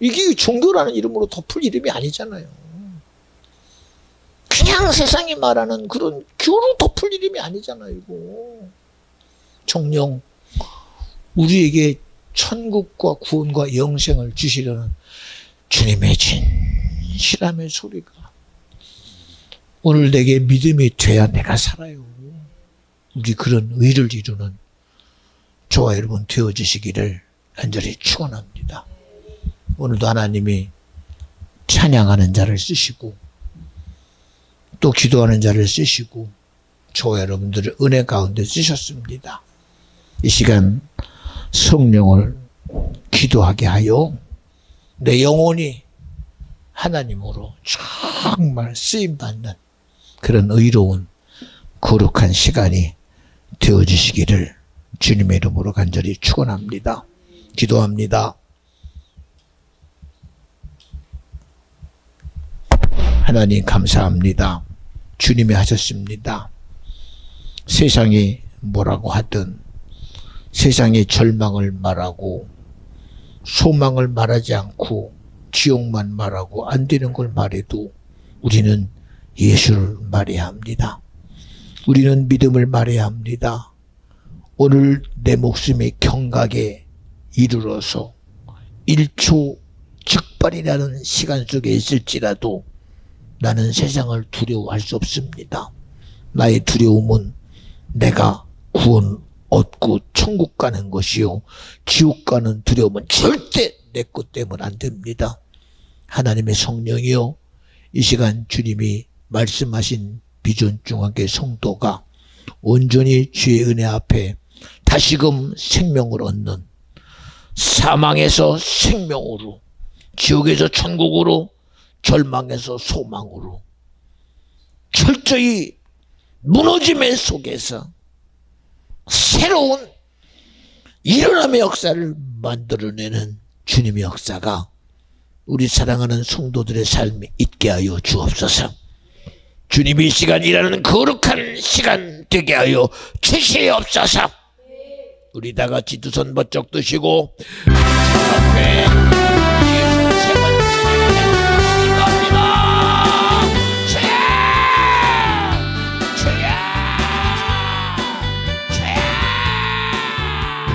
이게 종교라는 이름으로 덮을 이름이 아니잖아요. 그냥 세상이 말하는 그런 교로 덮을 이름이 아니잖아요, 이거. 정령 우리에게 천국과 구원과 영생을 주시려는 주님의 진실함의 소리가 오늘 내게 믿음이 돼야 내가 살아요. 우리 그런 의를 이루는 저와 여러분 되어지시기를 간절히 축원합니다. 오늘도 하나님이 찬양하는 자를 쓰시고 또 기도하는 자를 쓰시고 저와 여러분들을 은혜 가운데 쓰셨습니다. 이 시간 성령을 기도하게 하여 내 영혼이 하나님으로 정말 쓰임받는 그런 의로운 거룩한 시간이 되어지시기를 주님의 이름으로 간절히 축원합니다. 기도합니다. 하나님 감사합니다. 주님이 하셨습니다. 세상이 뭐라고 하든 세상의 절망을 말하고 소망을 말하지 않고 지옥만 말하고 안 되는 걸 말해도 우리는 예수를 말해야 합니다. 우리는 믿음을 말해야 합니다. 오늘 내 목숨의 경각에 이르러서 1초 즉발이라는 시간 속에 있을지라도 나는 세상을 두려워할 수 없습니다. 나의 두려움은 내가 구원 얻고 천국 가는 것이요 지옥 가는 두려움은 절대 내 것 때문 안 됩니다. 하나님의 성령이요 이 시간 주님이 말씀하신 비전 중앙교회 성도가 온전히 주의 은혜 앞에 다시금 생명을 얻는 사망에서 생명으로 지옥에서 천국으로 절망에서 소망으로 철저히 무너짐의 속에서 새로운 일어남의 역사를 만들어내는 주님의 역사가 우리 사랑하는 성도들의 삶에 있게 하여 주옵소서. 주님이 이 시간 일하는 거룩한 시간 되게 하여 주시옵소서. 우리 다 같이 두 손 번쩍 드시고 주님 앞에